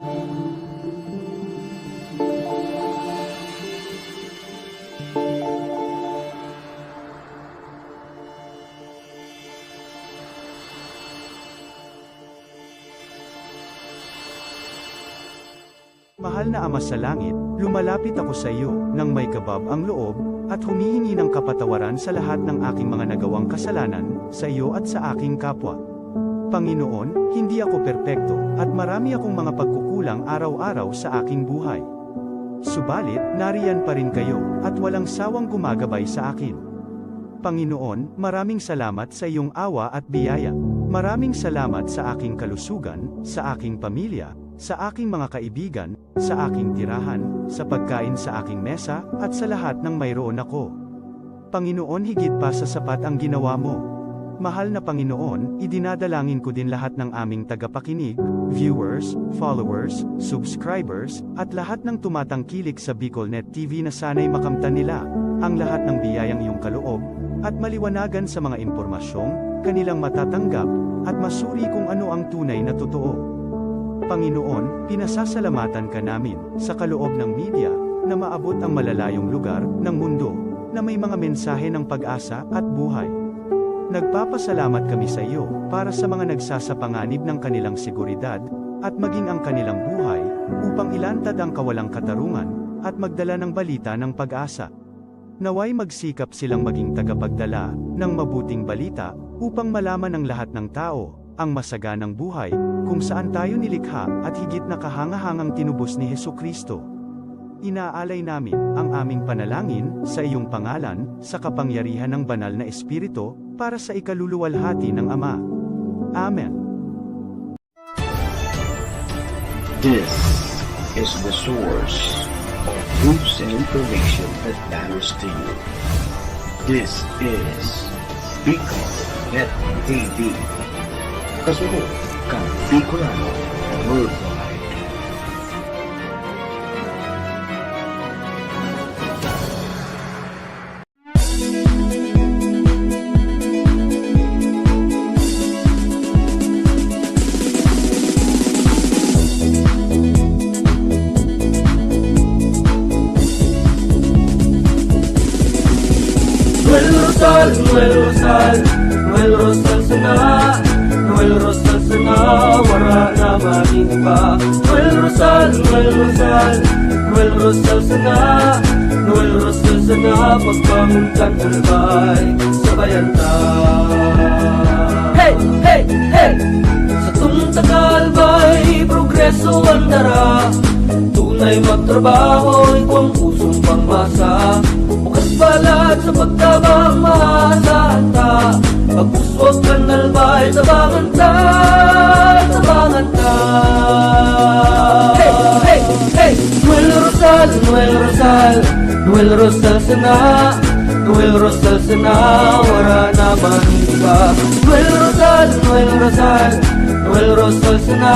Mahal na Ama sa langit, lumalapit ako sa iyo, nang may kabab ang loob, at humihingi ng kapatawaran sa lahat ng aking mga nagawang kasalanan, sa iyo at sa aking kapwa. Panginoon, hindi ako perpekto, at marami akong mga pagkukulang araw-araw sa aking buhay. Subalit, nariyan pa rin kayo, at walang sawang gumagabay sa akin. Panginoon, maraming salamat sa iyong awa at biyaya. Maraming salamat sa aking kalusugan, sa aking pamilya, sa aking mga kaibigan, sa aking tirahan, sa pagkain sa aking mesa, at sa lahat ng mayroon ako. Panginoon, higit pa sa sapat ang ginawa mo. Mahal na Panginoon, idinadalangin ko din lahat ng aming tagapakinig, viewers, followers, subscribers, at lahat ng tumatangkilik sa BicolNet TV na sana'y makamtan nila ang lahat ng biyayang iyong kaloob, at maliwanagan sa mga impormasyong kanilang matatanggap, at masuri kung ano ang tunay na totoo. Panginoon, pinasasalamatan ka namin, sa kaloob ng media, na maabot ang malalayong lugar, ng mundo, na may mga mensahe ng pag-asa, at buhay. Nagpapasalamat kami sa iyo, para sa mga nagsasapanganib ng kanilang seguridad, at maging ang kanilang buhay, upang ilantad ang kawalang katarungan, at magdala ng balita ng pag-asa. Naway magsikap silang maging tagapagdala, ng mabuting balita, upang malaman ng lahat ng tao, ang masaganang buhay, kung saan tayo nilikha, at higit na kahangahangang tinubos ni Hesukristo. Inaalay namin ang aming panalangin sa iyong pangalan, sa kapangyarihan ng banal na Espiritu, para sa ikaluluwalhati ng Ama. Amen. This is the source of news and information that matters to you. This is BicolNet TV. Kasunod kang Bicolano Worldwide. Noel Rosal sana, Noel Rosal sana, wala na maing iba. Noel Rosal sana, Noel Rosal sana, pagbangon kang albay, sabayan ta. Hey, hey, hey! Sa tunta kalbay, progreso ang dara, tunay magtrabaho, ikaw ang pusong pangmasa. Bukas palad sa pagtabang maasahan ta, pagpuswag kang albay, tabangan ta, tabangan ta. Hey, hey, hey! Noel Rosal, Noel Rosal, Noel Rosal sana, Noel Rosal sana, wala na iba. Noel Rosal, Noel Rosal, Noel Rosal sana,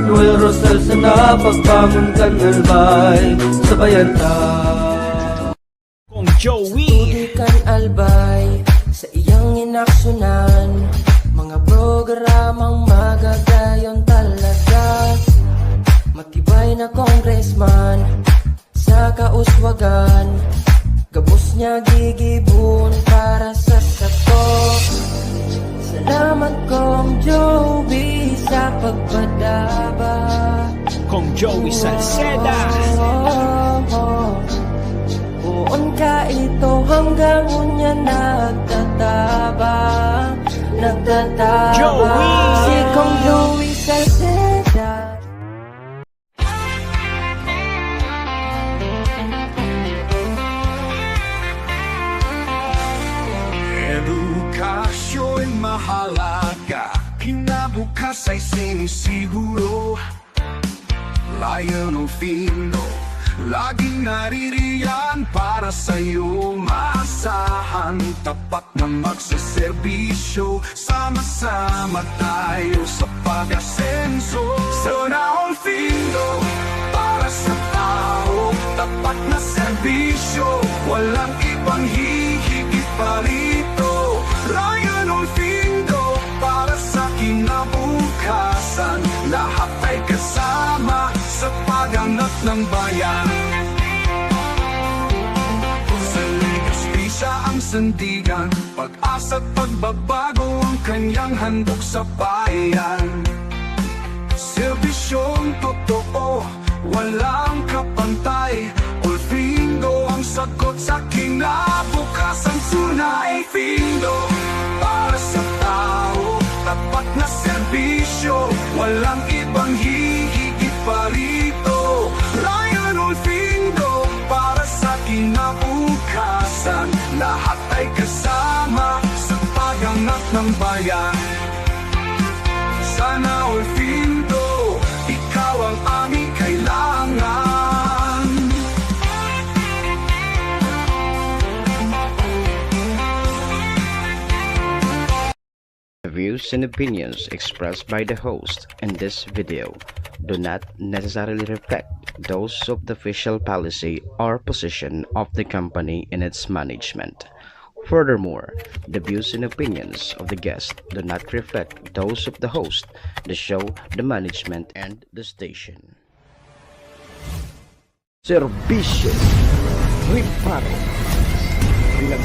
Noel Rosal sana, pagbangon kang albay, sabayan ta. Kong Joey Tudikan albay sa iyang inaksyonan, mga programang magagayon talaga. Matibay na congressman sa kauswagan, gabos niya gigibon para sa sato. Salamat Kong Joey sa pagpadaba. Kong Joey Salceda. Buon ka ito hanggang unya nagtatabang, nagtatabang. Joey! Si Kong Joey Salceda. Edukasyo'y mahalaga, kinabukas ay sinisiguro. Lion o Filo, laging naririyan para sa'yo. Maasahan, tapat na magsaserbisyo, sama-sama tayo sa pag-asenso. Sana all Filo, para sa tao, tapat na serbisyo, walang ibang hihigit pa rito. Lion o Filo, para sa kinabukasan, lahat ay kasama. paggangat ng bayan. Sa Legazpi ang sandigan, pag-asa't pagbabago ang kanyang handog sa bayan. Serbisyong totoo, walang kapantay. Ulfingo ang sagot sa kinabukasan. Sunay Findo, para sa tao, tapat na serbisyo, walang ibang hihigit pa rito. Ryan Ulfingo, para sa kinabukasan, lahat ay kasama sa paggangat ng bayan. Sana Ulfindo, ikaw ang aming kailangan. The views and opinions expressed by the host in this video do not necessarily reflect those of the official policy or position of the company and its management. Furthermore, the views and opinions of the guest do not reflect those of the host, the show, the management, and the station. Serbisyo Riparo bilang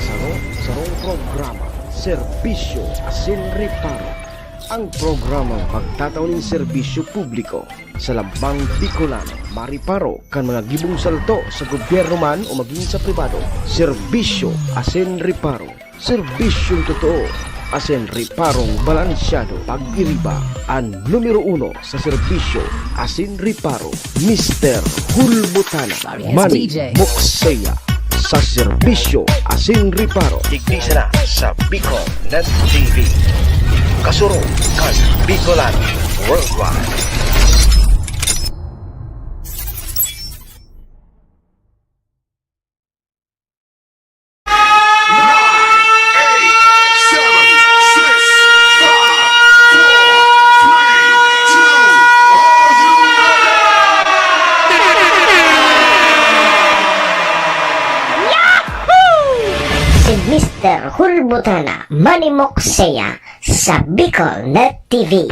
sarong programa Serbisyo Asin Riparo, ang programang pagtatao ng serbisyo publiko sa Lambang Bicolano, mariparo kan mga gibong salto sa gobyerno man o maging sa pribado. Serbisyo Asin Riparo, serbisyong totoo, asin riparong balansyado. Pag-iriba ang numero 1 sa serbisyo Asin Riparo, Mr. Hulbutana Manny Moxeya. Sa serbisyo Asin Riparo, tignisa na sa Bicol Net TV. Kasuro kan Bicolano Worldwide. Mr. Hulbutana Manny Moxeya sa Bicol Net TV.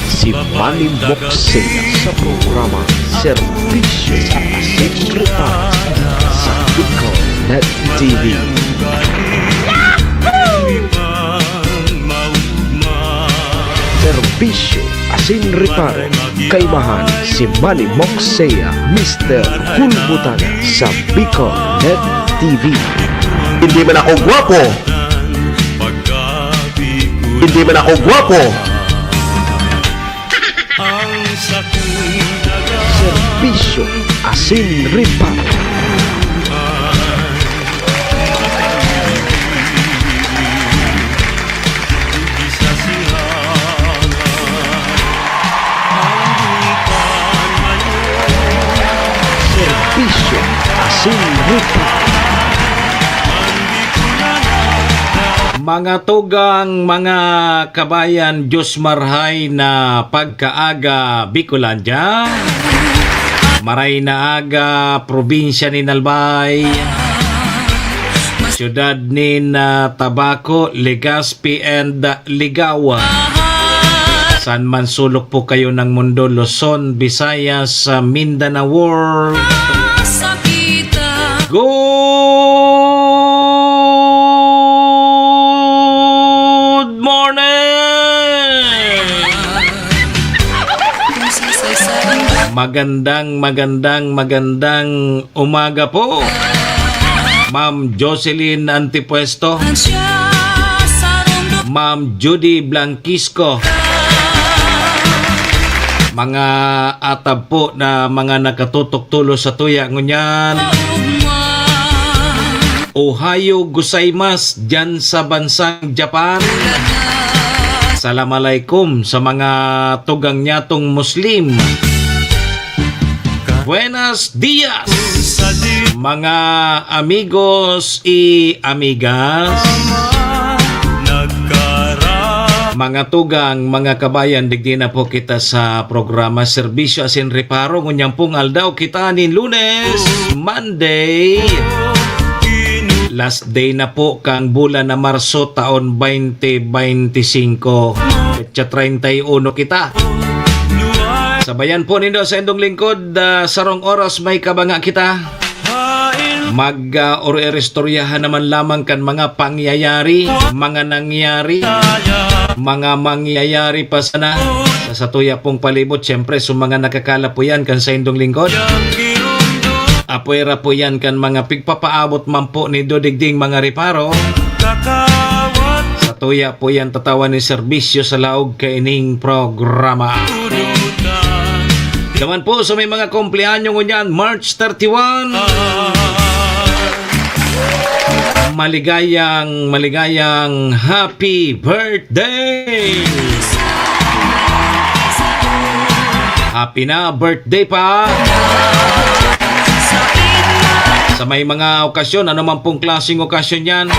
Si Manny Moxeya sa programa Serbisyo Asin Riparo sa Bicol Net TV. Serbisyo Asin Riparo, kaimahan si Manny Moxeya, Mr. Hulbutana sa Bicol Net TV. Hindi man ako gwapo. Hindi man ako gwapo. Serbisyo Asin Riparo. Serbisyo Asin Riparo. Mga tugang, mga kabayan, Diyos marhay na pagkaaga Bicolandia, maray na aga probinsya ni Nalbay, syudad ni Tabaco, Legazpi and Ligawa. San man sulok po kayo ng mundo, Luzon, Visayas, Mindanao World. Good morning! Magandang umaga po, Ma'am Jocelyn Antipuesto, Ma'am Judy Blanquisco, mga atab po na mga nakatutok tulo sa tuya ngunyan. Ohayo gozaimasu dyan sa bansang Japan. Assalamualaikum sa mga tugang nyatong Muslim. Buenos dias, mga amigos y amigas, Mga tugang, mga kabayan, digdi na po kita sa programa Serbisyo Asin Reparo. Ngunyang pong aldaw kita ni Lunes, Monday. Last day na po kang bulan na Marso taon 2025. Petsa 31 kita. Sabayan po nindo sa indong lingkod, sarong oras may kabanga kita. Mag-orestoryahan naman lamang kan mga pangyayari, mga nangyari, mga mangyayari pa sana sa satuya pong palibot. Siyempre, sa mga nakakala po yan kan sa indong lingkod. Apuera po yan kan mga pigpapaabot man po ni Dodigding mga reparo. Satuya po yan tatawan ni serbisyo sa laog kaining programa. Naman po sa may mga kumpleanyo ngunyan, March 31. Maligayang happy birthday! Happy na birthday pa! Sa may mga okasyon, ano man pong klaseng okasyon yan.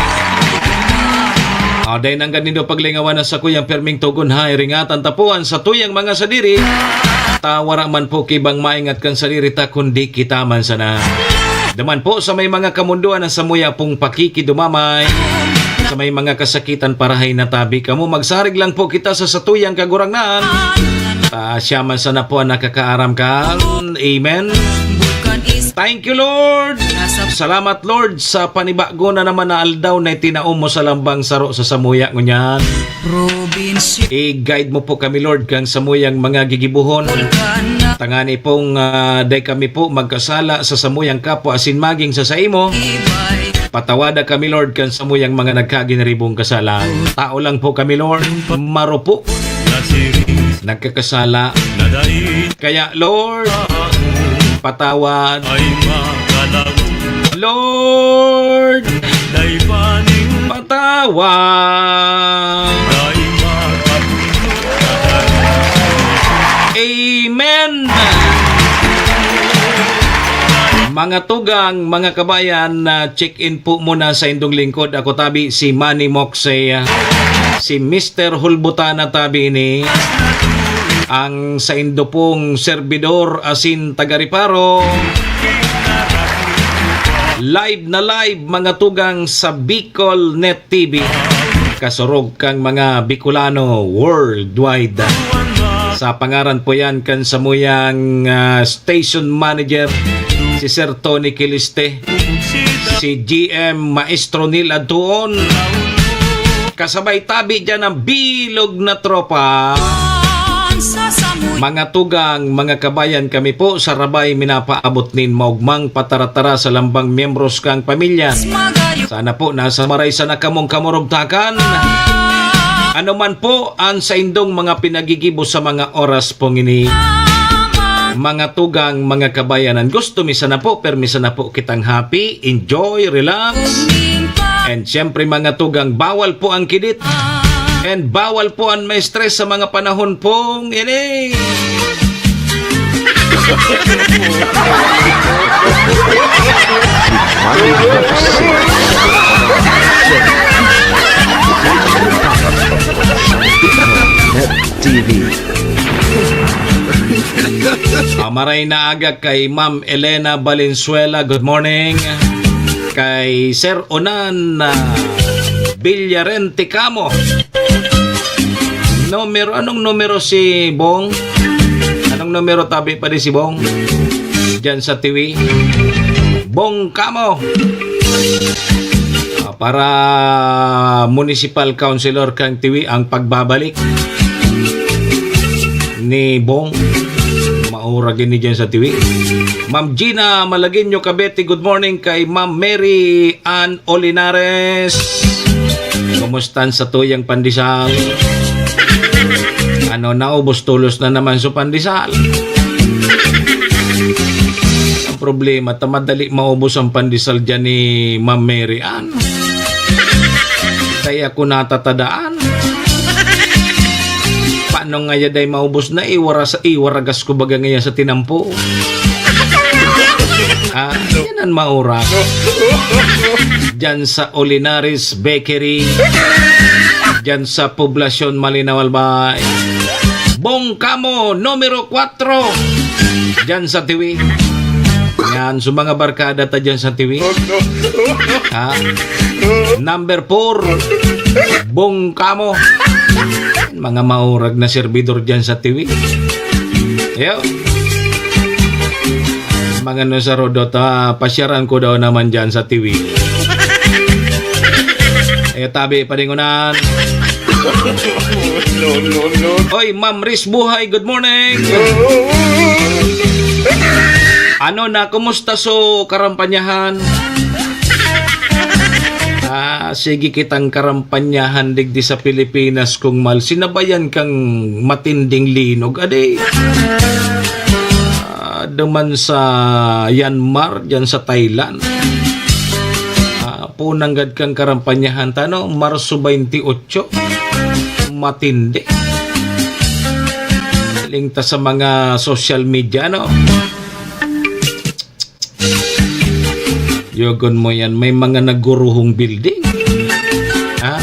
Dahil nang ganito paglingawan na sa kuyang perming tugon ha, iringatan tapuan sa tuyang mga sadiri. Tawara man po kibang maingat kang sadiri ta kundi kita man sana. Daman po sa may mga kamunduan na samuya pong pakikidumamay. Sa may mga kasakitan parahay na tabi kamo, magsarig lang po kita sa satuyang kagurangnan. Siya man sana po ang nakakaaram ka. Amen. Thank you, Lord. Salamat, Lord, sa panibago na naman na aldaw na itinaom mo sa lambang saro sa samuya ngunyan. I-guide mo po kami, Lord, kang samuyang mga gigibuhon. Tangani pong day kami po magkasala sa samuyang kapwa asin maging sa saimo. Patawada kami, Lord, kang samuyang mga nagkaginaribong kasalan. Tao lang po kami, Lord. Maro po. Nagkakasala. Kaya, Lord, patawad. Lord, patawad. Amen. Mga tugang, mga kabayan, check-in po muna sa indong lingkod. Ako tabi si Manny Moxey, si Mr. Hulbutana tabi ni ang sa indo pong servidor asin taga-reparo. Live na live mga tugang sa Bicol Net TV. Kasurog kang mga Bicolano worldwide. Sa pangaran po yan kan samuyang station manager si Sir Tony Kiliste, si GM Maestro Neil Aduon. Kasabay tabi dyan ang bilog na tropa. Mga tugang, mga kabayan, kami po sa Rabay minapaabot nin maugmang pataratara sa lambang miyembros kang pamilya. Sana po nasa maray sa nakamong kamurugtakan. Ano man po ang sa indong mga pinagigibo sa mga oras pong ini. Mga tugang, mga kabayanan, gusto misa na po, permisa na po kitang happy, enjoy, relax. And syempre mga tugang, bawal po ang kidit. And bawal po ang may stress sa mga panahon pong ini. TV. Maray na aga kay Ma'am Elena Valenzuela. Good morning. Kay Sir Onan Villarente Camo. Anong numero si Bong? Anong numero tabi pa di si Bong? Diyan sa TV. Bong Camo. Para municipal councilor kang TV ang pagbabalik ni Bong. Mauragin ni dyan sa TV. Ma'am Gina Malagueño Cabete, good morning kay Ma'am Mary Ann Olinares. Kumusta sa tuyang pandesal? Naubos tulos na naman sa pandesal. Ang problema, tamadali maubos ang pandesal dyan ni Ma'am Mary Ann. Kaya ko natatadaan. Paano nga yaday maubos na iwaragas ko baga ngayon sa tinampo. Yan ang maura. Diyan sa Olinares Bakery. dyan sa Poblasyon Malinaw Albay. Bongkamo numero 4 dyan sa Tiwi. Yan, so mga barkada ta dyan sa Tiwi. Ha? Number 4 Bongkamo. Mga maurag na servidor dyan sa Tiwi. Yo. Mga no sa rodot, pasyaran ko daw naman dyan sa Tiwi. Tabi paringunan. Oy, Ma'am Riz Buhay, good morning. Ano na, kumusta so karampanyahan? Sige kitang karampanyahan digdi sa Pilipinas kung mal. Sinabayan kang matinding linog. Ade, duman sa Myanmar, dyan sa Thailand. Punanggad kang karampanyahan tano, Marso 28. Matindi. Lingta sa mga social media, no? Yogon mo yan, may mga naguruhong building. Ha?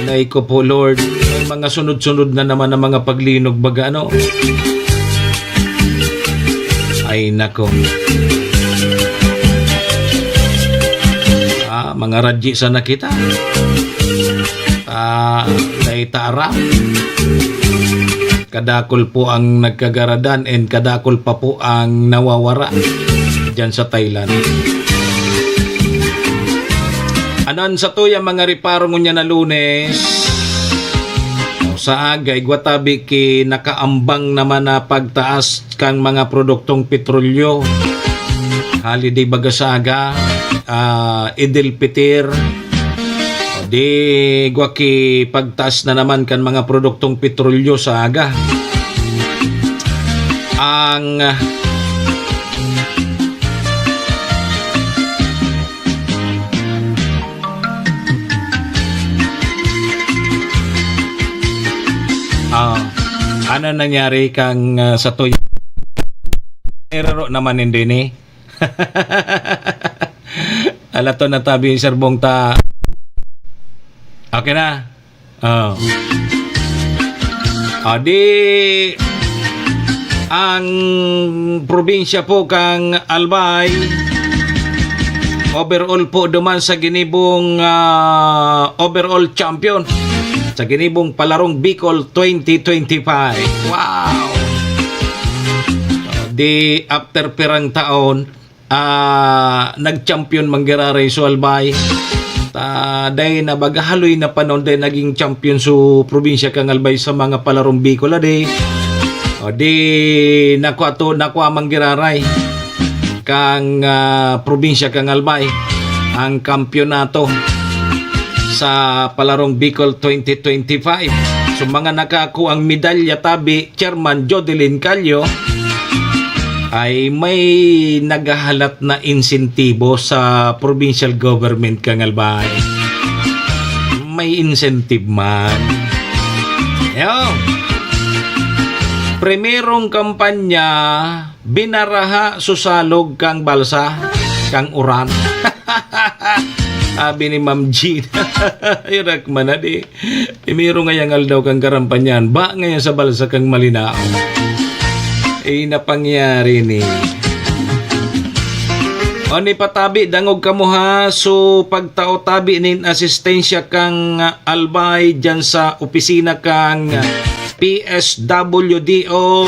Nay ko po, Lord, may mga sunod-sunod na naman ng mga paglinog baga, ano? Ay, nako. Mga radyi sana kita. Naitara. Kadakol po ang nagkagaradan and kadakol pa po ang nawawara dyan sa Thailand. Anon sa tuya mga riparong niya na Lunes. Sa agay, gwatabi ki nakaambang naman na pagtaas kang mga produktong petrolyo. Holiday Bagasaga, Idil Pitir, di gwaki pagtaas na naman kan mga produktong petrolyo sa aga. Ang ano nangyari kang sa tuyo? Erro naman hindi ni. Alato na tabi serbong ta. Okay na. Di ang probinsya po kang Albay overall po duman sa ginibong overall champion sa ginibong palarong Bicol 2025. Wow. Di after pirang taon nag-champion manggiraray so Albay. Day na bagahaloy na panon day naging champion so probinsya kang Albay sa mga palarong Bicol di. Di nakuha manggiraray kang probinsya kang Albay ang kampyonato sa palarong Bicol 2025. So mga nakakuha ang medalya tabi Chairman Jodelyn Calio ay may nagahalat na insentibo sa provincial government kang Albay. May incentive man. Yo. Primerong kampanya binaraha susalog kang balsa kang uran. Abi ni Ma'am Jean. Irak man na di. Imiro ngayangal daw kang karampanyan. Ba ngayon sa balsa kang Malinao. Napangyari ni. O ni patabi, dangog ka mo ha. So pagtao tabi nin asistensya kang Albay dyan sa opisina kang PSWDO.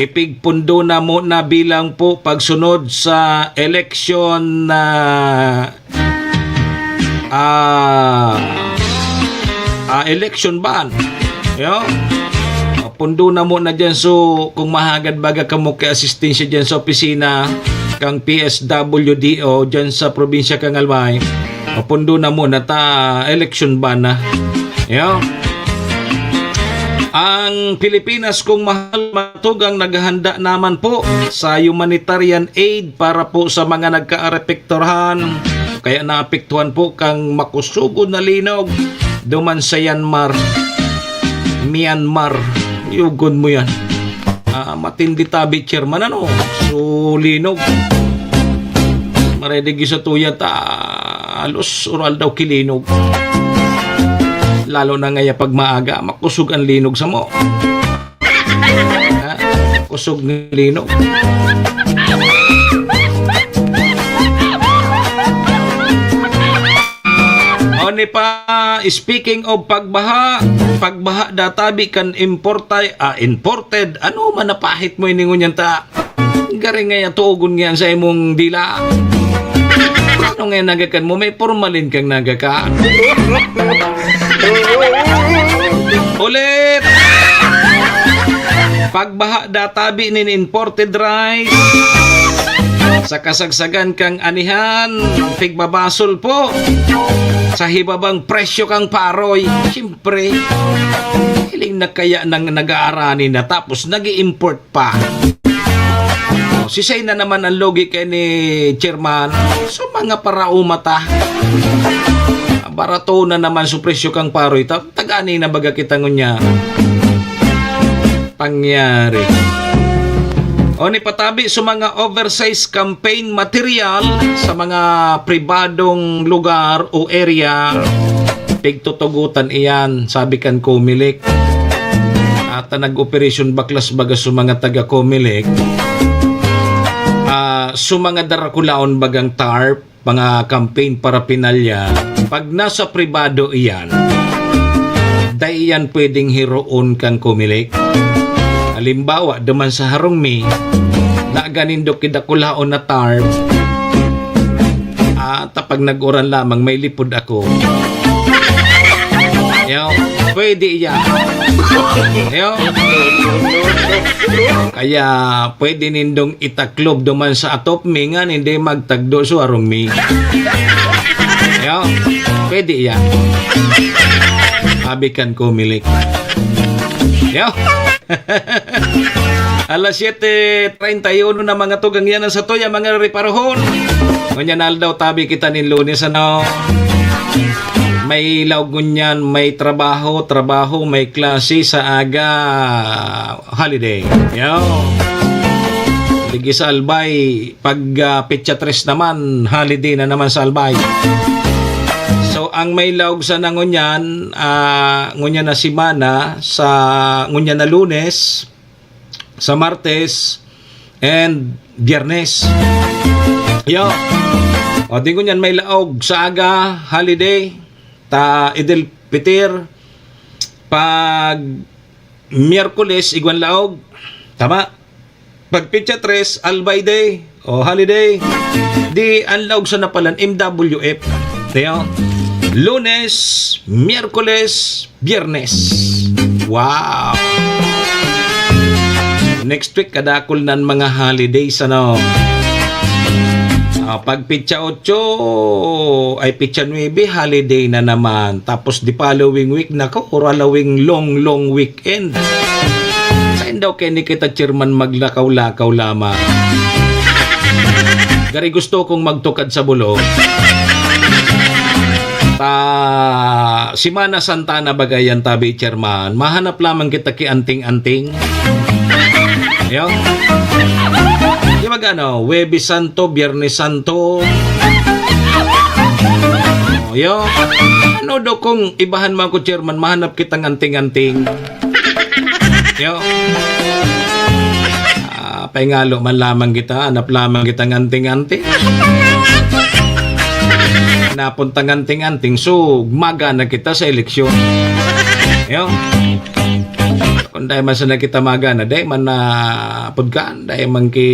Ipigpundo na mo na bilang po pagsunod sa election na election ban. Yo. Pundo na mo na dyan. So kung mahagad baga ka mo kay asistensya dyan sa opisina kang PSWDO dyan sa probinsya kang Albay, pundo na mo na ta election ban na. Yo. Ang Pilipinas kung mahal matugang naghahanda naman po sa humanitarian aid para po sa mga nagka-apektuhan kaya naapektuhan po kang makusugod na linog duman sa Myanmar. Yugon mo yan. Matindi tabi chairman ano. So linog. Maredig sa tuya ta alos oral daw kilinog. Lalo na ngaya pag maaga, makusog ang linog sa mo. Ha? Kusog ng linog. Oni pa, speaking of pagbaha databi kan imported, ano man napahit mo iningon yan ta? Garing nga tuogon nga sa imong dila. Ano nga nagakan mo? May formalin kang nagaka. Ulit! Pagbaha databi nin imported rice. Sa kasagsagan kang anihan, pigbabasol po. Sa hibabang presyo kang paroy. Siyempre, hiling na kaya nang nag-aarani na tapos nag-i-import pa. Sisay na naman ang logika ni Chairman. So mga paraumata. Barato na naman sa presyo kang paroy. Tagani na baga kita ngunya. Pangyari. O ni patabi sa mga oversized campaign material sa mga pribadong lugar o area. Pigtutugutan iyan, sabi kan Comelec. At nag-operation baklas baga sa mga taga-Comelec. Sa mga darakulaon bagang tarp, mga campaign parapinalya, pag nasa pribado iyan, dahil yan pwedeng hiroon kang Comelec. Halimbawa, duman sa harong na ganindo kidakulaon na tarp, tapag nag-oran lamang may lipod ako. Yo, pwede iyan. Yo. Kaya pwede nindong itaklob duman sa atop mi nga hindi magtagdo so arong mi. Yo, pwede iyan. Abikan Comelec. Yo. Alas 7:31 na mga tugang yan sa toya mga reparohon. Ngunyan aldaw tabi kita ni Lunes ano. May lagunyan, may trabaho, may klase sa aga holiday. Yo. Ligi sa Albay, pag Petsa 3 naman, holiday na naman sa Albay. So ang may laog sa nangunyan, ngunyan na simana, sa ngunyan na Lunes, sa Martes, and Biyernes. Yo. O di ngunyan may laog sa aga holiday. Ta Idil Pitir pag Miyerkules igwan laog tama pag Petsa 3 Albay Day o holiday di ang laog sa napalan MWF tayo Lunes, Miyerkules, Biyernes. Wow, next week kadakol nan mga holidays ano. Pag Petsa 8 ay Petsa 9 holiday na naman. Tapos di following week nako or following long weekend. Sain daw kay ni kita Chairman maglakaw-lakaw lamang. Gari gusto kong magtukad sa bulog. Simana Santa na bagayan tabi Chairman. Mahanap lamang kita ki anting-anting. Yo. Di ba gano? Huwebes Santo, Biyernes Santo. Yo. Ano daw kung ibahan mo ako, Chairman, mahanap kitang anting-anting. Yo. Paingalo man lamang kita, hanap lamang kitang anting-anting. Napuntang anting-anting, so magana kita sa eleksyon. Yo. Kung dahil man sana kita magana, dahil man na pudkaan, dahil man ki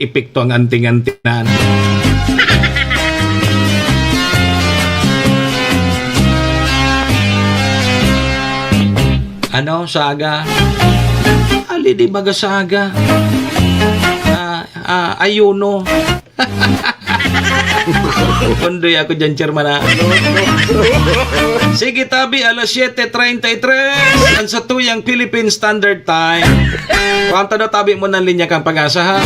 ipikto ang anting-antinan. Ano, saga? Ali, di baga saga? Ayuno. Pundoy ako dyan, Chairman. Sige, tabi, alas 7:33 ang sa tuyang Philippine Standard Time. Kanta daw tabi mo ng linya kang pag-asa, ha?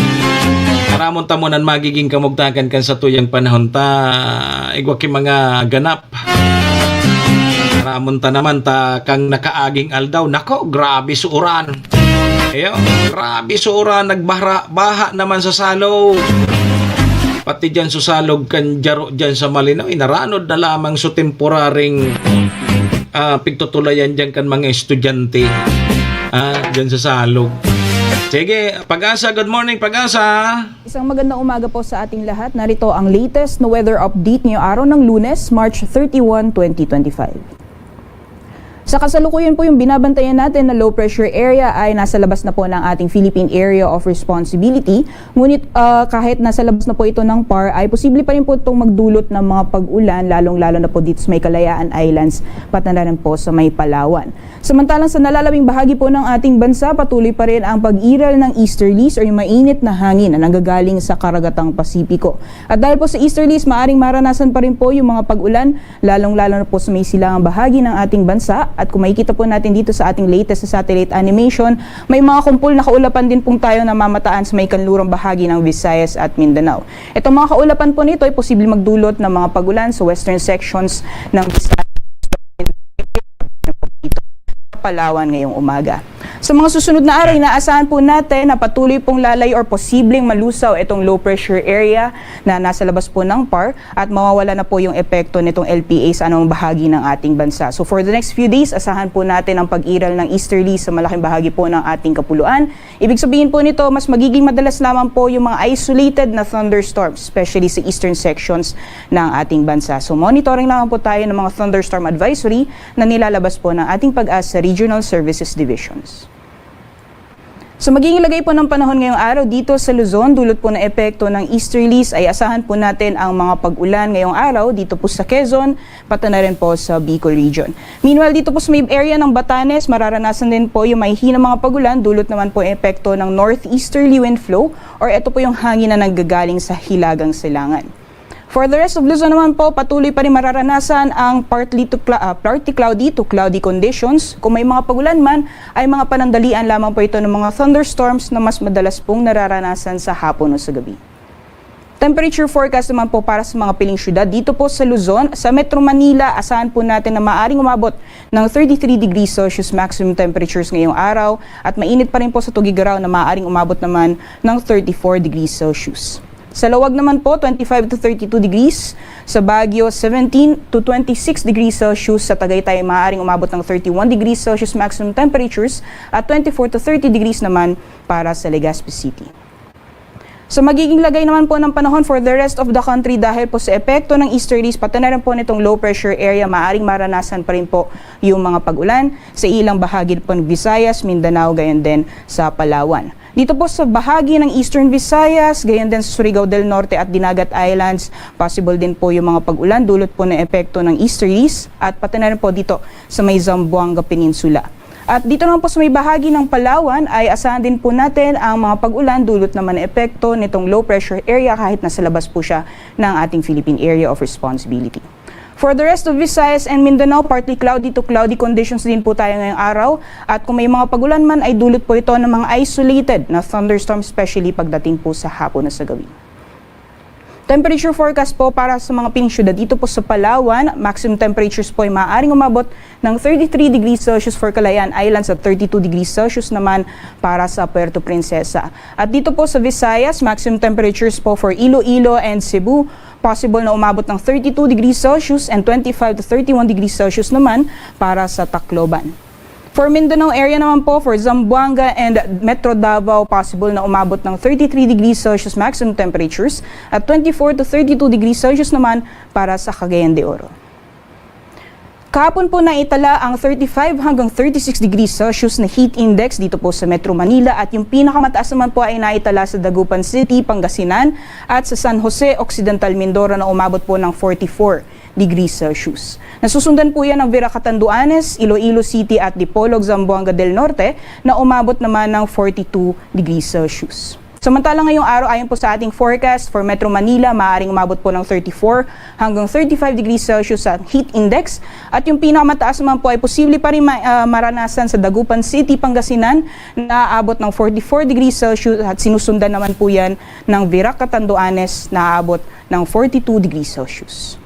Karamon ta mo nan magiging kamugtakan kan sa tuyang panahon ta. Igwaki mga ganap. Karamon ta naman ta kang nakaaging aldaw. Nako, grabe suuran. Ayo, grabe suuran. Nagbaha naman sa salo. Pati dyan susalog kan jaro dyan sa Malinaw, inaranod na lamang so temporaring pigtutulayan dyan kan mga estudyante dyan sa salog. Sige, Pag-asa, good morning Pag-asa. Isang magandang umaga po sa ating lahat. Narito ang latest na weather update ngayong araw ng Lunes, March 31, 2025. Sa kasalukuyan po yung binabantayan natin na low pressure area ay nasa labas na po ng ating Philippine Area of Responsibility. Ngunit kahit nasa labas na po ito ng PAR ay posible pa rin po itong magdulot ng mga pag-ulan, lalong-lalo na po dito sa may Kalayaan Islands, pati na rin po sa may Palawan. Samantalang sa nalalabing bahagi po ng ating bansa, patuloy pa rin ang pag-iral ng easterlies o yung mainit na hangin na nanggagaling sa karagatang Pasipiko. At dahil po sa easterlies, maaring maranasan pa rin po yung mga pag-ulan, lalong-lalo na po sa may silangang bahagi ng ating bansa. At kung makikita po natin dito sa ating latest sa satellite animation, may mga kumpul na kaulapan din pong tayo na mamataan sa may kanlurang bahagi ng Visayas at Mindanao. Itong mga kaulapan po nito ay posibleng magdulot ng mga pagulan sa western sections ng Visayas Palawan ngayong umaga. Sa mga susunod na araw, inaasahan po natin na patuloy pong lalay or posibleng malusaw itong low pressure area na nasa labas po ng PAR at mawawala na po yung epekto nitong LPA sa anong bahagi ng ating bansa. So for the next few days, asahan po natin ang pag-iral ng easterly sa malaking bahagi po ng ating kapuluan. Ibig sabihin po nito, mas magiging madalas lamang po yung mga isolated na thunderstorms, especially sa eastern sections ng ating bansa. So monitoring lamang po tayo ng mga thunderstorm advisory na nilalabas po ng ating Pag-asa Regional Services Divisions. So magiging lagay po ng panahon ngayong araw dito sa Luzon, dulot po ng epekto ng easterlies ay asahan po natin ang mga pag-ulan ngayong araw dito po sa Quezon, pati na rin po sa Bicol region. Meanwhile dito po sa may area ng Batanes, mararanasan din po yung may hinang mga pag-ulan, dulot naman po yung epekto ng northeasterly wind flow or ito po yung hangin na nanggagaling sa Hilagang Silangan. For the rest of Luzon naman po, patuloy pa rin mararanasan ang partly cloudy to cloudy conditions. Kung may mga pagulan man, ay mga panandalian lamang po ito ng mga thunderstorms na mas madalas pong nararanasan sa hapon o sa gabi. Temperature forecast naman po para sa mga piling syudad dito po sa Luzon. Sa Metro Manila, asahan po natin na maaring umabot ng 33 degrees Celsius maximum temperatures ngayong araw at mainit pa rin po sa Tugigaraw na maaring umabot naman ng 34 degrees Celsius. Sa Lawag naman po, 25 to 32 degrees. Sa Baguio, 17 to 26 degrees Celsius. Sa Tagaytay, maaaring umabot ng 31 degrees Celsius maximum temperatures at 24 to 30 degrees naman para sa Legazpi City. So magiging lagay naman po ng panahon for the rest of the country dahil po sa epekto ng easterlies, pati na rin po nitong low pressure area, maaaring maranasan pa rin po yung mga pag-ulan sa ilang bahagi po ng Visayas, Mindanao, gayon din sa Palawan. Dito po sa bahagi ng Eastern Visayas, gayon din sa Surigao del Norte at Dinagat Islands, possible din po yung mga pag-ulan dulot po ng epekto ng easterlies at pati na rin po dito sa may Zamboanga Peninsula. At dito naman po sa may bahagi ng Palawan ay asahan din po natin ang mga pag-ulan dulot naman ng epekto nitong low pressure area kahit nasa labas po siya ng ating Philippine Area of Responsibility. For the rest of Visayas and Mindanao, partly cloudy to cloudy conditions din po tayo ngayong araw. At kung may mga pagulan man ay dulot po ito ng mga isolated na thunderstorms, especially pagdating po sa hapon na sa gabi. Temperature forecast po para sa mga piling syudad dito po sa Palawan, maximum temperatures po ay maaaring umabot ng 33 degrees Celsius for Kalayaan Islands at 32 degrees Celsius naman para sa Puerto Princesa. At dito po sa Visayas, maximum temperatures po for Iloilo and Cebu, possible na umabot ng 32 degrees Celsius and 25 to 31 degrees Celsius naman para sa Tacloban. For Mindanao area naman po, for Zamboanga and Metro Davao, possible na umabot ng 33 degrees Celsius maximum temperatures at 24 to 32 degrees Celsius naman para sa Cagayan de Oro. Kahapon po naitala ang 35 hanggang 36 degrees Celsius na heat index dito po sa Metro Manila at yung pinakamataas naman po ay naitala sa Dagupan City, Pangasinan at sa San Jose, Occidental Mindoro na umabot po ng 44 degrees Celsius. Nasusundan po yan ng Vera Catanduanes, Iloilo City at Dipolog, Zamboanga del Norte na umabot naman ng 42 degrees Celsius. Samantalang ngayong araw, ayon po sa ating forecast for Metro Manila, maaaring umabot po ng 34 hanggang 35 degrees Celsius sa heat index. At yung pinakamataas naman po ay posible pa rin maranasan sa Dagupan City, Pangasinan na aabot ng 44 degrees Celsius at sinusundan naman po yan ng Vera Catanduanes na aabot ng 42 degrees Celsius.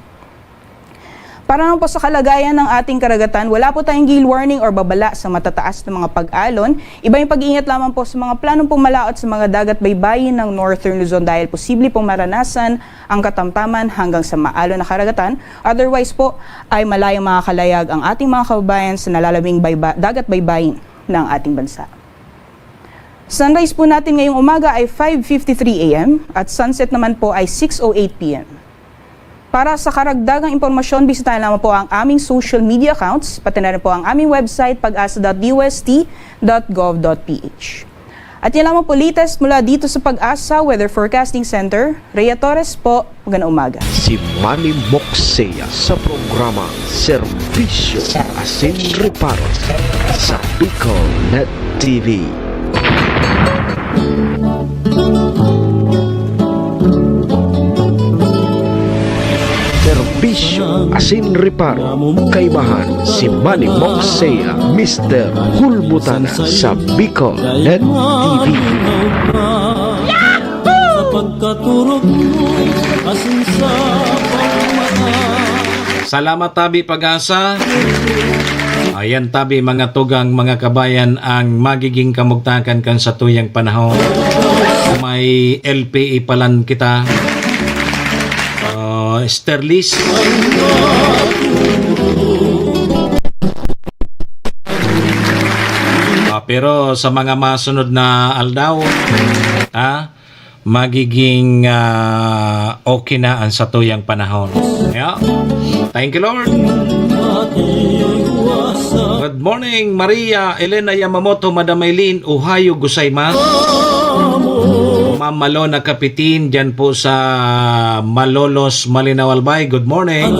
Para naman po sa kalagayan ng ating karagatan, wala po tayong gale warning or babala sa matataas na mga pag-alon. Iba yung pag-iingat lamang po sa mga planong pumalaot sa mga dagat baybayin ng Northern Luzon dahil posible pong maranasan ang katamtaman hanggang sa maalon na karagatan. Otherwise po ay malayong makakalayag ang ating mga kababayan sa nalalabing dagat baybayin ng ating bansa. Sunrise po natin ngayong umaga ay 5:53 a.m. at sunset naman po ay 6:08 p.m. Para sa karagdagang impormasyon, bisitahin lamang po ang aming social media accounts, pati na rin po ang aming website pag-asa.dust.gov.ph. At yan lamang po latest mula dito sa Pag-asa Weather Forecasting Center. Rhea Torres po, magandang umaga. Si Manny Moxea sa programa Serbisyo Asin Reparo sa Bicol Net TV. Serbisyo Asin Reparo, kaibahan si Manny Moxea, Mr. Hulbutan sa Bicol Net TV. Salamat tabi Pag-asa. Ayan tabi mga tugang mga kabayan ang magiging kamugtakan kan sa tuyang panahon. May LPE palan kita. Sterlis. Pero sa mga masunod na aldaw, magiging okay na ang sa tuyang panahon. Yeah. Thank you, Lord. Good morning, Maria Elena Yamamoto, Madam Eileen, Ohio, Gusaymas. Ma'am Malona Kapitin, dyan po sa Malolos, Malinaw, Albay. Good morning.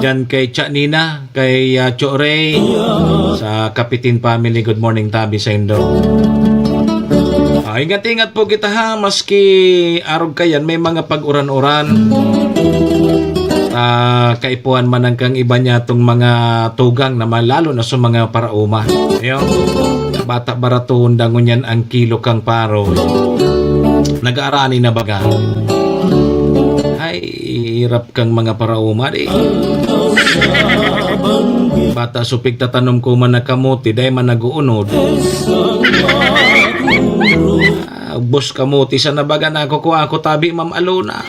Dyan kay Nina, kay Chorey, sa Kapitin family. Good morning, tabi sa Indo. Ingat-ingat po kita ha, maski arog kayan, may mga pag-uran-uran. Kaipuan man ang kang iba niya itong mga tugang na malalo na sa mga parauma. Ayun, bata baraton dangon yan ang kilo kang paro. Nag-aarani na baga. Ay, hirap kang mga parauma di. Bata supig tatanom ko man na kamuti, dahil man nag-uunod. Bus kamuti sa nabaga na ako tabi Ma'am Alona.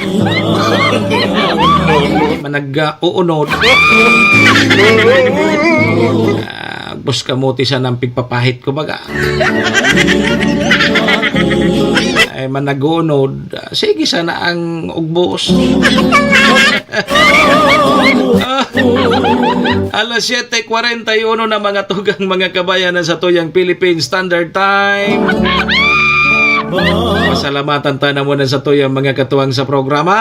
Manag-uunod. Bus kamuti sa nampig papahit ko baga. Ay manag-uunod. Sige sana ang ugbos. Alas 7:41 na mga tugang mga kabayan sa tuyang Philippine Standard Time. Pasalamatan tayo muna sa tuyang mga katuwang sa programa.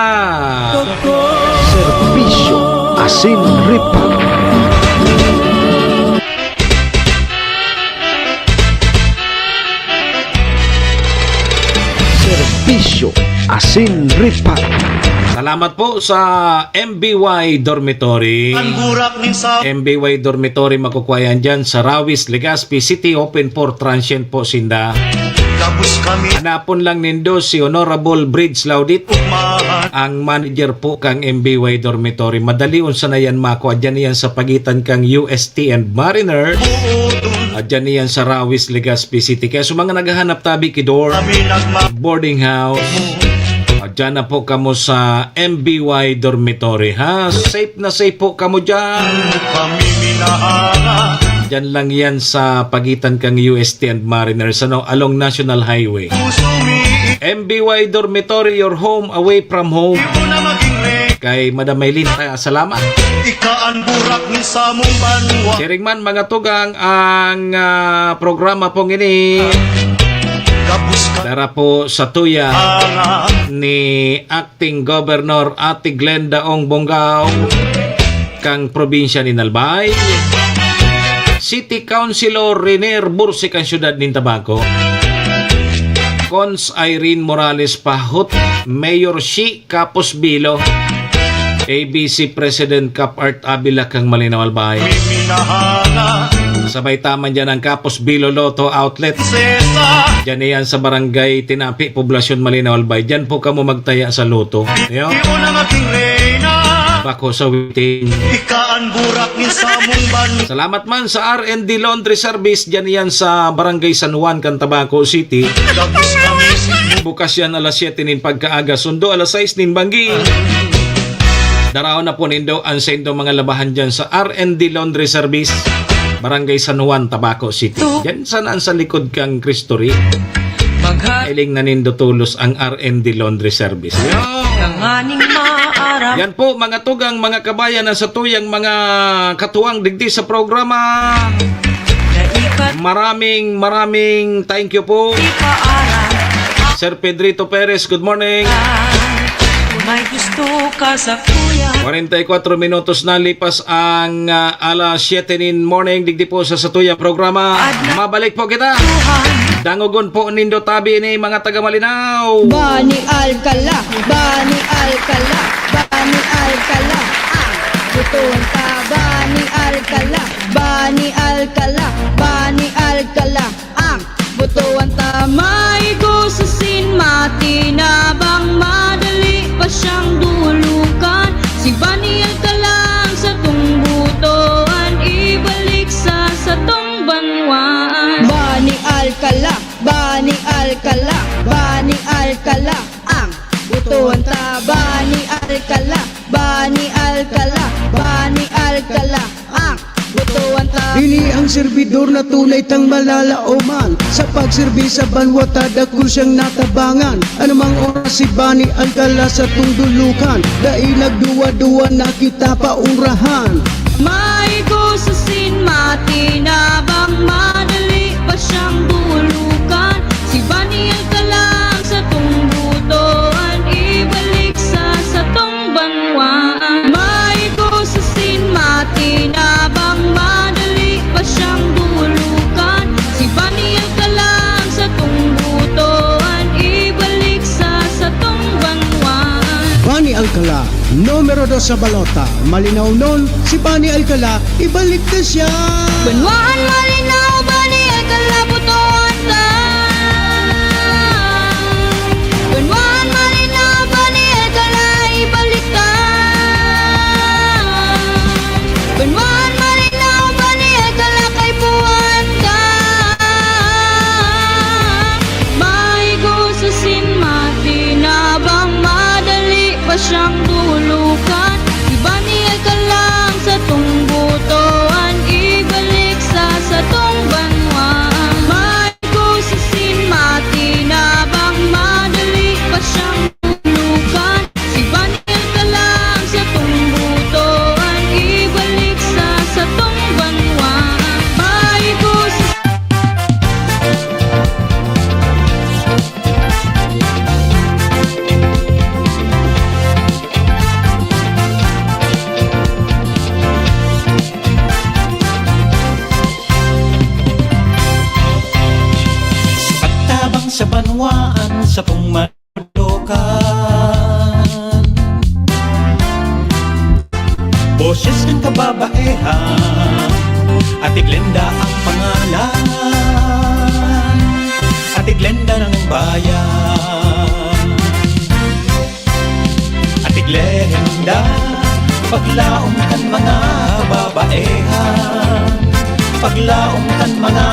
Serbisyo Asin Reparo. Serbisyo Asin Reparo. Salamat po sa MBY Dormitory. MBY Dormitory makukuhayan dyan sa Rawis, Legazpi City. Open for transient po sinda. Hanapon lang nindo si Honorable Bridge Laudit, ang manager po kang MBY Dormitory. Madali unsa na yan makuha. Dyan yan sa pagitan kang UST and Mariner. Dyan yan sa Rawis, Legazpi City. Kaya sa mga naghahanap tabi kidor, boarding house, dyan na po kamo sa MBY Dormitory ha. Safe na safe po kamo dyan. Dyan lang yan sa pagitan kang UST and Mariners along National Highway. MBY Dormitory, your home away from home. Kay Madam Eileen, salamat. Sharing man mga tugang ang programa pong ini. Dara po sa tuya ni Acting Governor Ate Glenda Ong Bonggao kang probinsya ni Albay, City Councilor Renier Bursi kang syudad ni Tabaco, Cons Irene Morales Pahut, Mayor Shi Capos Bilo, ABC President Cap Art Abila kang Malinaw Albay. Sabay taman dyan ang Capos Bilo Lotto Outlet. Dyan yan sa Barangay Tinapi, Poblasyon Malinaw Albay. Dyan po kamo magtaya sa Lotto. Bako sa Witing. Ikaan burak ni samong ban. Salamat man sa R&D Laundry Service dyan yan sa Barangay San Juan, Cantabaco City. Dagos kami si Bukas yan alas 7 nin pagkaaga, sundo alas 6 nin banggi. Daraw na po nindo ang sendo mga labahan dyan sa R&D Laundry Service, Barangay San Juan, Tabaco City. Yan saan sa likod kang Cristory. Iling na nindo tulos ang R&D Laundry Service. Yan po mga tugang, mga kabayan na sa tuyang mga katuwang digdi sa programa. Maraming thank you po. Sir Pedrito Perez, good morning. May gusto ka sa kuya 44 minutos na lipas ang alas 7 in morning digdi po sa satuyang programa. Mabalik po kita. Dangogon po nindo tabi ni mga taga Malinaw. Bani Alcala, Bani Alcala, Bani Alcala, Butong ka, Bani Alcala, Bani Alcala, Bani Alcala, Butuan ta may gusasin mati na bang madali pa siyang dulukan. Si Bani Alcala sa tungbutoan, ibalik sa tungbanwaan. Bani Alcala, Bani Alcala, Bani Alcala, Butuan ta Bani Alcala, Bani Alcala, Bani Alcala, Butuan ta. Dili ang serbidor na tunay tang malalaoman. Sa pagserbi sa banwa tadakul siyang natabangan. Anumang oras si Bani Alcala sa tungdulukan. Dahil nagduwa-duwa na kita paurahan. May gusasin mati na bang madali pa siyang dulukan. Si Bani Alcala sa tungbutoan, ibalik sa tungbanwaan. May gusasin mati na bang madali pa siyang dulukan. Si Bani Alcala sa tungbutoan, ibalik sa tungbanwaan. Bani Alcala, numero 2 sa balota. Malinaw nun, si Bani Alcala, ibalik na siya. Banwaan malinaw, Bani Alcala, butuan ta. Banwaan malinaw, Bani Alcala, ibalik ta. Banwaan malinaw, Bani Alcala, kay buwan ta. May gusasin mati na bang madali pa siyang dulukan. Si Bani Alcala sa tungbutoan, ibalik sa tungbanwaan. May gusasin mati na bang madali pa siyang dulukan. Si Bani Alcala sa tungbutoan, ibalik sa tungbanwaan. May gusasin Pagtabang sa banwaan sa pungmalukan, boses ng kababaihan, Ate Glenda ang pangalan, Ate Glenda ng bayan. Ate Glenda, paglaong kan mga kababaihan, paglaong kan mga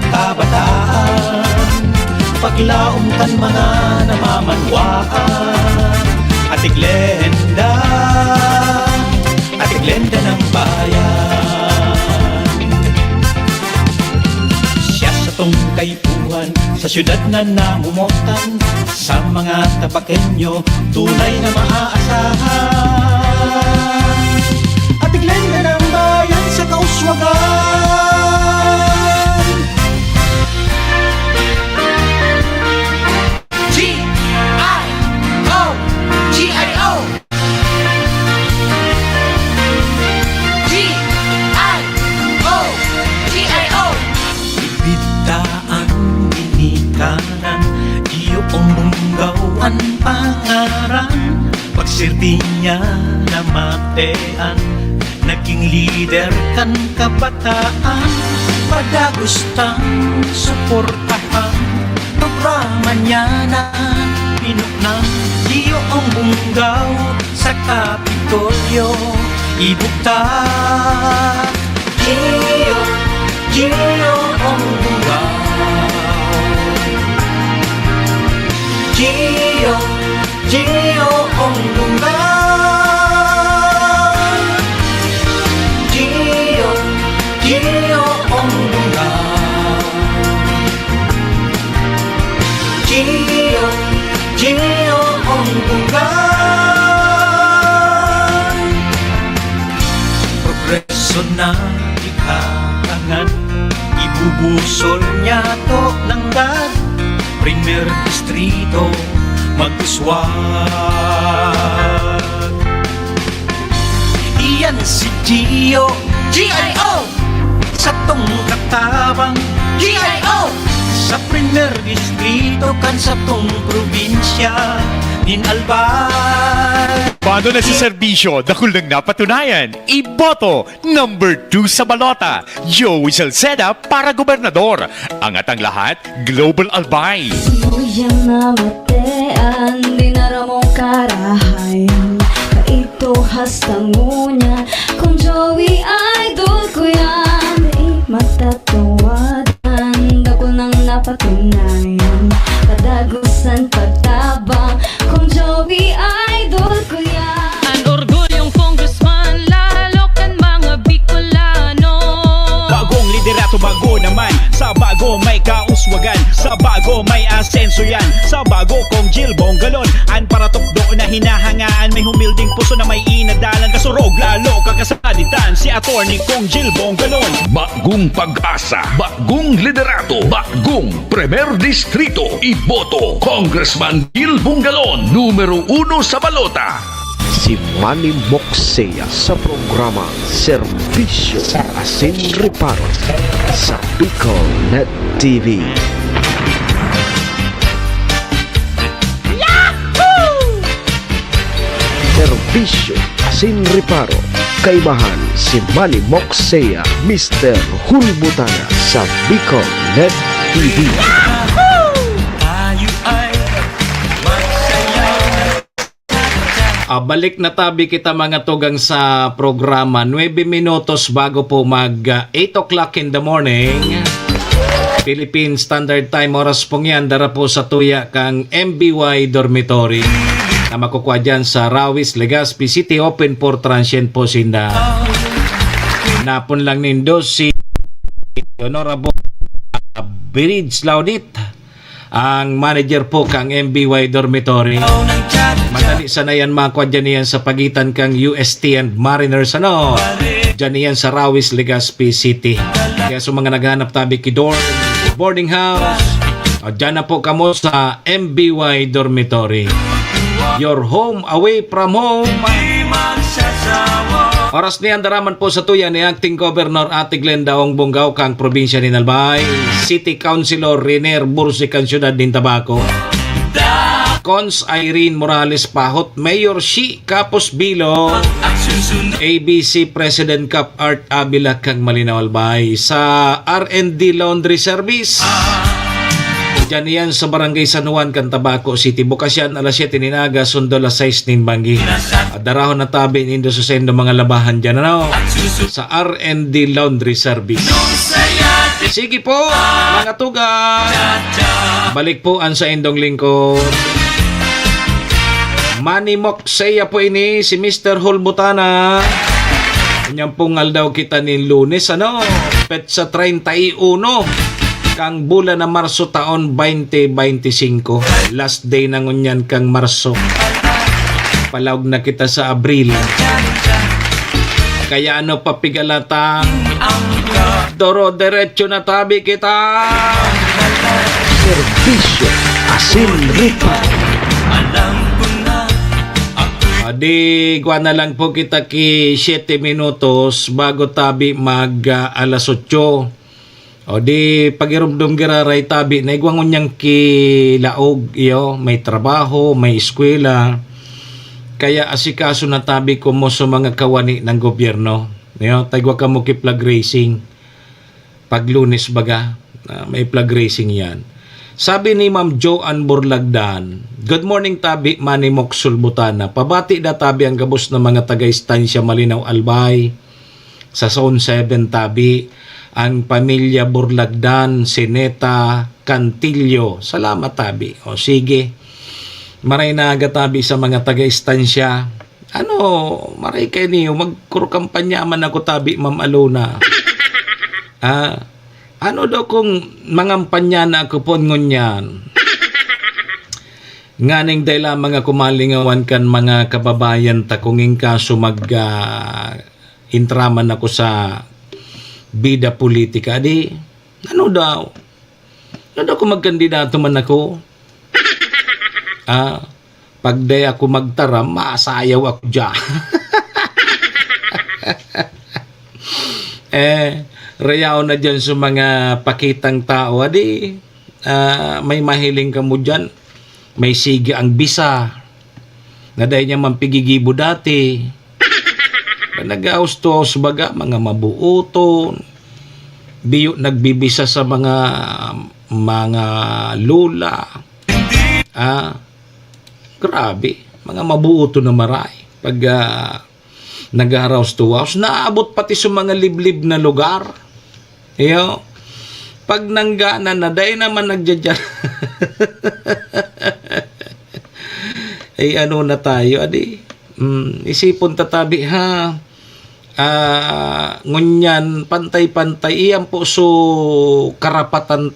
kabataan, paglaong kan mga namamanwaan. Ate Glenda, Ate Glenda ng bayan. Siya sa tungkaypuan, sa syudad na namumutan, sa mga tabakenyo, tunay na maaasahan. Ate Glenda ng bayan sa kauswagan. G-I-O, G-I-O, G-I-O, G-I-O. Bibitaan, binikanan, iyong bunggawan, pangaran. Pagsirbi niya na matean, naging leader kan kabataan. Padagustang suportahan, programa niya na pinuknang iyong bunggaw sa kapitan. Kapitolyo ibukta. Gio, Gio ang bungaw. Gio, Gio ang bungaw. Gio, Gio ang bungaw. Gio, Gio ang bungaw. Progreso na ikakangan, ibubusol niya to ng dad. Primer distrito mag-uswag. Iyan si Gio, G.I.O. Sa tong katabang G.I.O. Sa primer distrito kan sa tong probinsya nin Albay. Paano na sa serbisyo? Dahil nang napatunayan, iboto number 2 sa balota, Joey Salceda para gobernador. Angat ang lahat, Global Albay. Uyang namatean, di naramong karahayan. Kaito hastang ngunya, kung Joey idol ko yan. Di matatuwadan, dako nang napatunayan. Kadagusan pagtabang, kung Joey idol ko yan. Ang orgulyong congressman, lalo kan mga Bicolano. Bagong liderato, bago naman. Sa bago may kauswagan, sa bago may asenso yan. Sa bago kong Jill Bongalon, an para tukdo na hinahangaan. May humilding puso na may inadalan. Kasurog lalo kakasaditan, si attorney kong Jill Bongalon. Bagong pag-asa, bagong liderato, bagong Premier Distrito. Iboto Congressman Gil Bungalon, numero 1 sa balota. Si Manny Moxea sa programa Serbisyo Asin Reparo sa Bicol Net TV. Serbisyo Asin Reparo, kaibahan si Manny Moxea, Mr. Hulbutana sa Bicol Net TV. Tayo ay magsaya. Balik na tabi kita mga tugang sa programa 9 minutos bago po mag 8 o'clock in the morning. Philippine Standard Time oras pong yan. Dara po sa tuya kang MBY Dormitory na makukuha dyan sa Rawis, Legazpi City. Open for transient po sinda. Napon lang nindo si Honorable Bridge Laudit, ang manager po kang MBY Dormitory. Madali sana yan makuha dyan yan sa pagitan kang UST and Mariners dyan yan sa Rawis, Legazpi City. Kaya sa mga naghanap tabi kidor boarding house, dyan na po kamo sa MBY Dormitory. Your home away from home. Oras ni andaraman po sa tuya ni Acting Governor Ate Glenda Ong Bungaw kang probinsya ni Albay, City Councilor Riner Bursi kang syudad din Tabaco, Cons Irene Morales Pahot, Mayor Shi Capos Bilo, ABC President Cap Art Abila kang Malinaw Albay, sa R&D Laundry Service dyan yan sa Barangay San Juan, Cantabaco City. Bukas yan alas 7 ninaga, sundo alas 6 nin Bangi. Darahon na tabi nindo sa sendo mga labahan dyan sa R&D Laundry Service. Sige po mga tuga, balik po ang sa endong lingkod. Manny Moxea po ini si Mr. Hulbutana. Kanyang pungal daw kita ni Lunes petsa 31 kang bulan na Marso taon 2025. Last day na ngunyan kang Marso. Palawag na kita sa Abril. Kaya papigalata, doro diretso na tabi kita. Serbisyo Asin Reparo. Di kuha na lang po kita ki 7 minutos bago tabi mag alas 8. O di pagirumdum giraray tabi na igwangon niyang kilaog iyo, may trabaho, may eskwela. Kaya asikaso na tabi ko mo sa mga kawani ng gobyerno. Tagwa ka mo ki flag racing. Pag Lunes baga, may flag racing yan. Sabi ni Ma'am Joanne Burlagdan, "Good morning tabi, Manimok Sulbutana. Pabati da tabi ang gabos ng mga taga-istansya Malinaw Albay. Sa Zone 7 tabi, ang pamilya Burlagdan, Sineta, Cantillo. Salamat tabi." O sige, maray na agatabi sa mga taga-istansya. Maray kayo niyo, magkurukampanya man ako tabi, Ma'am Alona. Ano daw kung mangampanya na ako po ngunyan? Nganing dahil mga kumalingawan kan mga kababayan ta kung in kaso intraman ako sa bida politika. Di, ano daw kung magkandidato man ako? Pagday ako magtaram, masayaw ako dyan. Rayaw na dyan sa mga pakitang tao. May mahiling ka mo dyan. May sige ang bisa. Na dahil niya mampigigibo dati. Nag-austos baga, mga mabuuton. Biyo nagbibisa sa mga lula. Grabe, mga mabuuto na maray. Pag nag-house to house, naabot pati sa mga liblib na lugar. Pag nanggana na, dahil naman nagdadyan. Ano na tayo, isipon tatabi ha. Ngunyan, pantay-pantay, iyan po so karapatan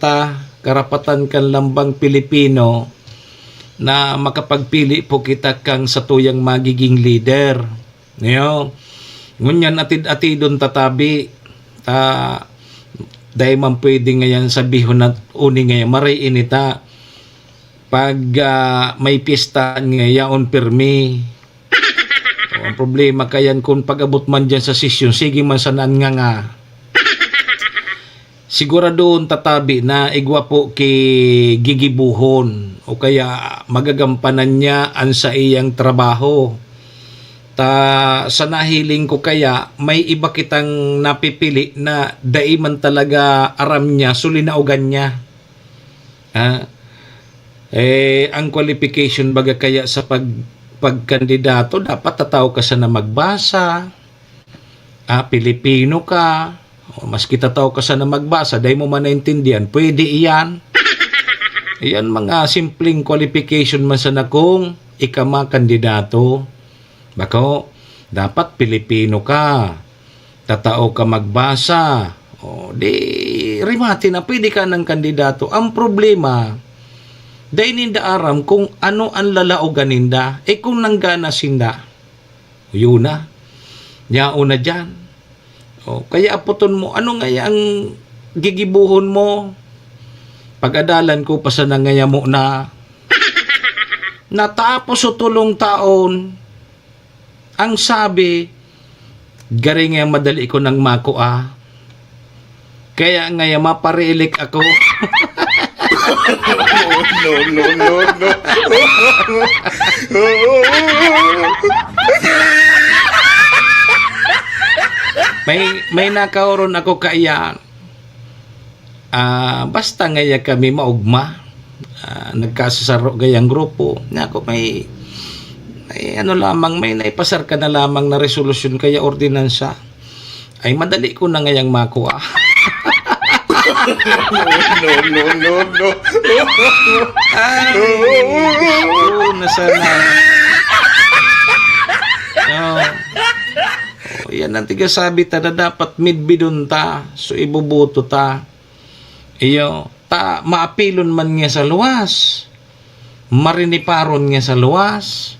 kan lambang Pilipino, na makapagpili po kita kang sa tuyang magiging leader. Ngunyan atid-atidon tatabi, dahil man pwede ngayon sabihon at uni ngayon, maray inita, pag may pista ngayon permi. Ang problema kayan kung pag-abot man dyan sa sesyon, sige man sanaan nga. Siguradoon tatabi na igwa po kay gigibuhon o kaya magagampanan niya ang sa iyang trabaho. Sa nahiling ko kaya may iba kitang napipili na daiman talaga aram niya, sulinaugan niya. Ang qualification baga kaya sa pagkandidato, dapat tataw ka sa na magbasa, Pilipino ka, maski tataw ka sa na magbasa, dahil mo man naintindihan, pwede iyan. Iyan mga simpleng qualification man sa nakong ikama kandidato. Bako, dapat Pilipino ka, tatao ka magbasa, di rimati na pwede ka ng kandidato. Ang problema, dahil ninda aram kung ano ang lalaugan ninda, kung nanggana sinda, yun na, yao na dyan. Kaya aputon mo, ano nga ang gigibuhon mo? Pag-adalan ko pa sa nangaya mo na, natapos o tulong taon, ang sabi, garing nga madali ko ng makua. Kaya nga maparilik ako. No. May nakauron ako kaya. Basta ngaya kami maugma. Nagkasasaro gayang grupo. Ako may naipasar ka na lamang na resolusyon kaya ordinansa. Ay madali ko na ngayang makuha. No. Nasana. Yan ang tigasabi ta na dapat midbidon ta. So ibubuto ta. Maapilon man nga sa luwas. Mariniparon nga sa luwas.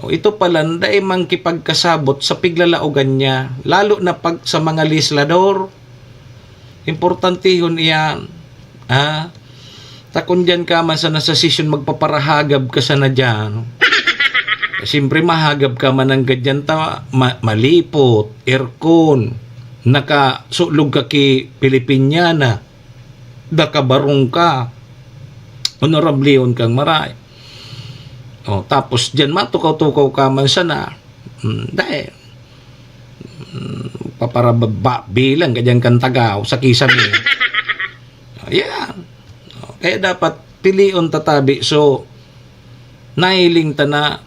Ito pala, dahil mang kipagkasabot sa piglalaugan niya, lalo na pag sa mga legislador. Importante yun iyan. Takon dyan ka man sa nasasisyon, magpaparahagab ka sana dyan. Siyempre mahagab ka man ng gadyan malipot, aircon, nakasulog ka ki Pilipinyana, dakabarong ka, honorableon kang maray. Tapos dyan matukaw-tukaw ka man sana. Dahil paparababa bilang ganyan kang tagaw sa kisame. Yan. Kaya dapat pilion tatabi. So, nahiling ta na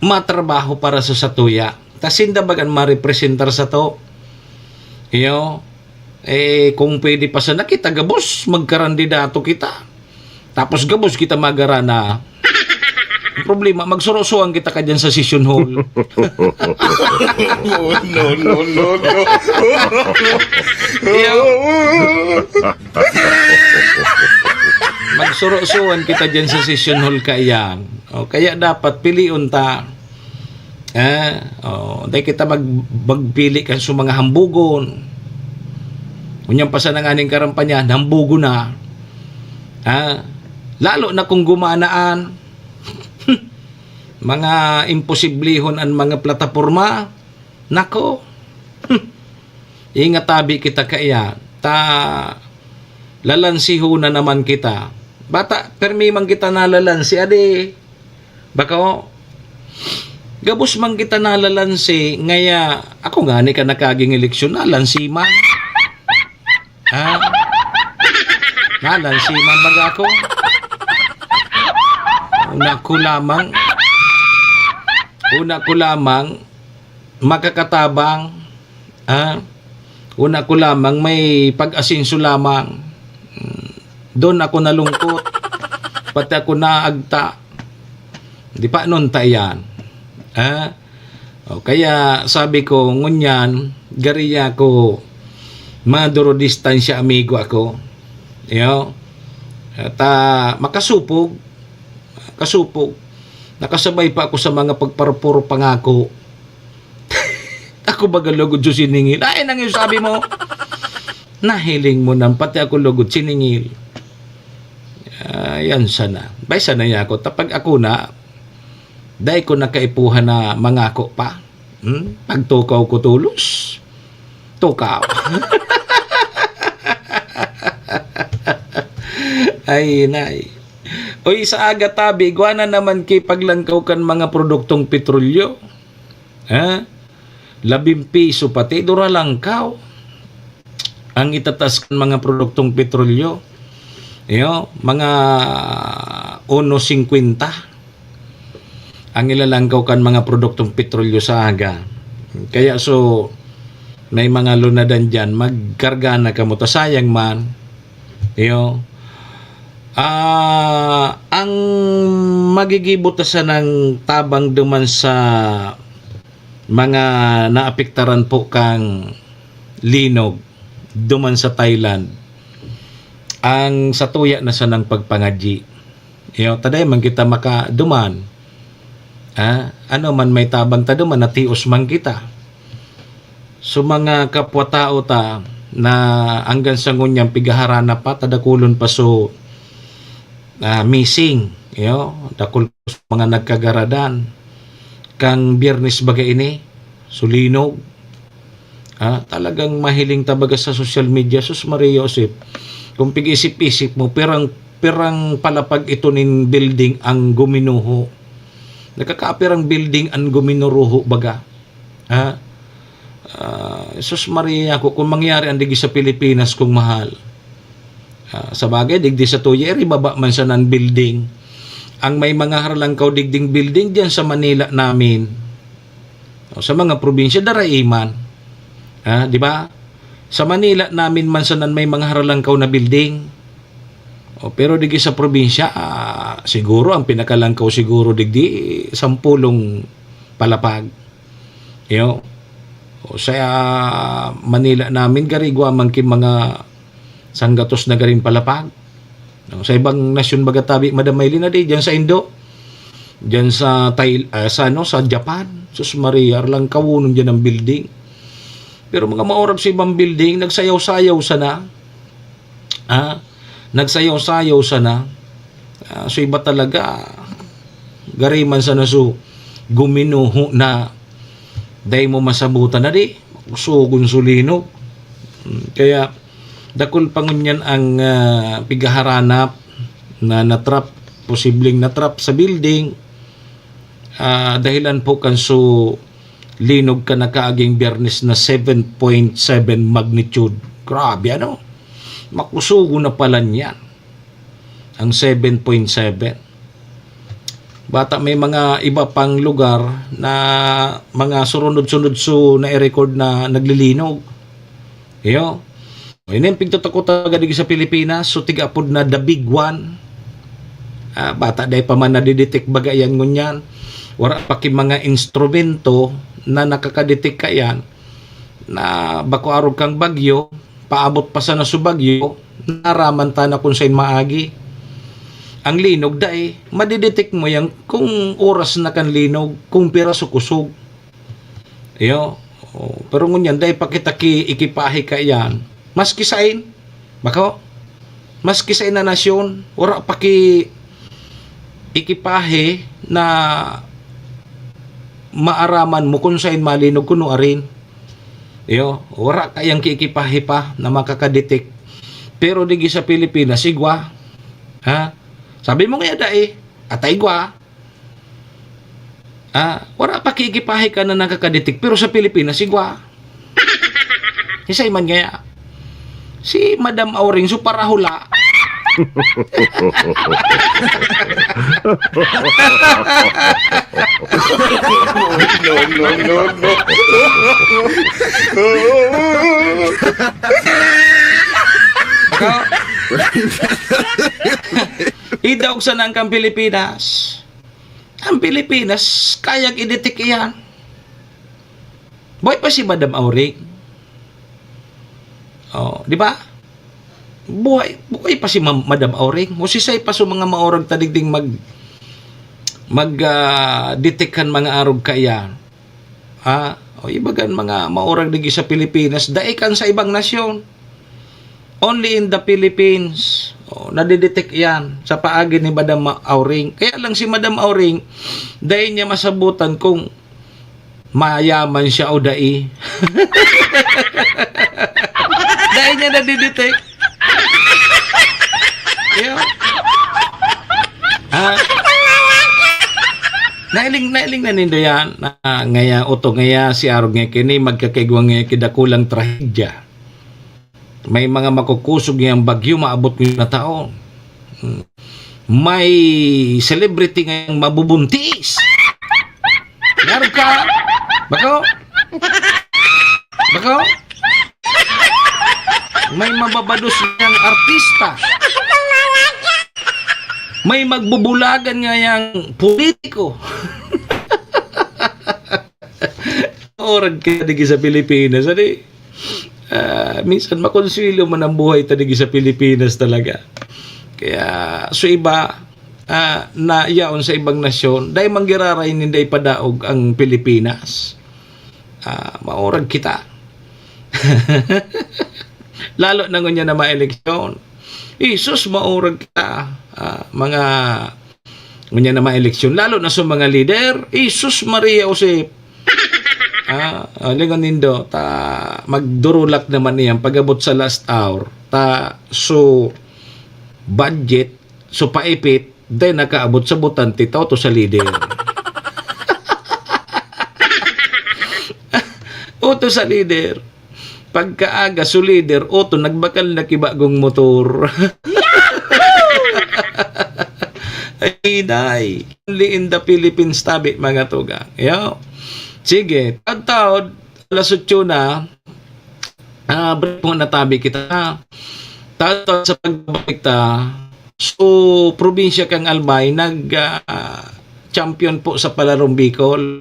matrabaho para sa satuya. Tasinda bagan ma-representar sa to. Kung pwede pa sa nakita, gabos, magkarandidato kita. Tapos gabos kita magarana. Ang problema, magsurosuan kita ka dyan sa session hall. no. Magsurosuan kita dyan sa session hall kaya. Kaya dapat piliun ta. Dahil kita magpili ka sa mga hambugon. Kunyang pasan ng aning karampanya, hambugo na. Lalo na kung gumanaan. Mga imposiblihon ang mga plataporma. Nako. Ingat tabi kita kaya. Lalansiho na naman kita. Bata, permi man kita nalalansi, ade. Baka gabos man kita nalalansi, ngaya, ako nga ni ka nakaging eleksyon, nalansi man. Nalansi man baga ako. Una ko lamang, makakatabang, una ko lamang, may pag-asinso lamang. Doon ako nalungkot, pati ako naagta. Di pa nun tayan. Kaya sabi ko, ngunyan, gariya ko, maduro distansya amigo ako. At makasupog, nakasabay pa ako sa mga pagparpuro pangako. Ako baga lugod sa siningil. Ay, nang yung sabi mo, nahiling mo nang pati ako lugod siningil. Yan sana. Bay sana niya ako. Tapag ako na, dahil ko nakaipuhan na mangako pa. Pagtukaw ko tulos. Tukaw. Ay, nay. Oy, sa aga tabi, guana naman kay paglangkaw kan mga produktong petrolyo. 15 piso pati, dura langkaw. Ang itatas kan mga produktong petrolyo. Mga 1.50 ang ilalangkaw kan mga produktong petrolyo sa aga. Kaya so, may mga lunadan dyan, magkarga na ka mo. Sayang man. Ang magigibutasan ng tabang duman sa mga naapektaran po kang linog duman sa Thailand, ang satuya na sa ng pagpangadji. Taday man kita makaduman. Ano man may tabang ta duman, natios man kita. So mga kapwa-tao ta na hanggang sa ngunyang pigaharana pa, tadakulon pa so missing. Dakul mga nagkagaradan. Kang Biyernes baga ini, sulinog. Talagang mahiling tabaga sa social media. Sus Maria Josep, kung pig-isip-isip mo, pirang palapag ito nin building ang guminuho. Nakakapirang building ang guminuruho baga. Sus Maria ko, kung mangyari ang digi sa Pilipinas kung mahal. Sa bagay, digdi sa Tuyeri, baba man sa nan building. Ang may mga harlangkaw digding building diyan sa Manila namin. Sa mga probinsya, daraiman. Di ba? Sa Manila namin man sa nan may mga harlangkaw na building. Pero digdi sa probinsya, siguro, ang pinakalangkaw siguro digdi, 10 palapag. Sa Manila namin, garigwa man kin mga sanggatos na garing palapag. Sa ibang nasyon bagatabi, madamay na di, dyan sa Indo, dyan sa sa Japan, sus Maria, lang kawunon dyan ang building. Pero mga maorab sa ibang building, nagsayaw-sayaw sana. Nagsayaw-sayaw sana. So iba talaga, gariman sana so, guminuho na, dahil mo masabutan na di, sugun sulino. Kaya, dakol pangunyan ang pigaharanap na natrap, posibleng natrap sa building. Dahilan po kanso linog ka na kaaging Biyernes na 7.7 magnitude. Grabe, ano? makusugo na pala niyan. Ang 7.7. Bata may mga iba pang lugar na mga surunod-sunod na i-record na naglilinog. Iyo. Inin pigtutakot agad sa Pilipinas, so tigapod na the big one. Bata day pa man nadidetect bagayan ngunyan. Wala pa ki mga instrumento na nakakadetect kayan na bako arog kang bagyo, paabot pa sa nasubagyo, naraman ta na kung saan maagi. Ang linog dai, madidetect mo yan kung oras na kan linog, kung piraso kusog. Iyo. Pero ngunyan, dai pakita ki ikipahe ka yan. Mas kisain, bako, mas kisain na nasyon, wala pa ki ikipahe na maaraman mo kung saan malinog kuno arin. Iyo, wala kayang kiikipahe pa na makakadetect. Pero digi sa Pilipinas, igwa. Ha? Sabi mo nga dai, atay gwa. Wala pa kikipahe ka na nakakadetect, pero sa Pilipinas, igwa. Isay man nga. Si Madam Auring, so para hula. No. Idaog sa nang kang Pilipinas. Ang Pilipinas, kayang i-detect yan. Boy pa si Madam Auring. Di ba? Buhay pa si Madam Auring. O si say pa so mga maorag tadigding detectan mga arog kayan. O ibagan mga maorag digi sa Pilipinas, daikan sa ibang nasyon. Only in the Philippines. Nadidetect yan sa paagi ni Madam Auring. Kaya lang si Madam Auring, dahil niya masabutan kung mayaman siya o dai. Dahil niya nadidetect. Yeah. Nailing na nindo yan. Ngaya oto ngaya si arog nga kini magkakaigwang nga kidakulang trahedya. May mga makukusog yung bagyo, maabot ng na taon. May celebrity ngayong mabubuntis. Narog ka? Bako? May mababados niyang artista. May magbubulagan ngayang politiko. Orag ka digi sa Pilipinas. Minsan makonswilo man ang buhay taligi sa Pilipinas talaga. Kaya so iba na yaon sa ibang nasyon, dahil manggiraray ninday padaog ang Pilipinas. Maorag kita. Lalo na ngunya na ma-eleksyon. Isus, maorag kita. Mga ngunya na ma-eleksyon. Lalo na sa mga leader. Isus Maria Josep. Lingon nindo, magdurulak naman niyan pagabot sa last hour. So budget, so paipit, then nakaabot sa butante, to sa leader. Oto sa leader. Pagkaaga so leader, oto nagbakal na kibagong motor. Ay, only in the Philippines tabi mga tuga. Yo. Sige, taod alas 8 na, break mo na tabi kita. Taod sa pagbabalik ta, so, probinsya kang Albay, nag-champion po sa Palarong Bicol,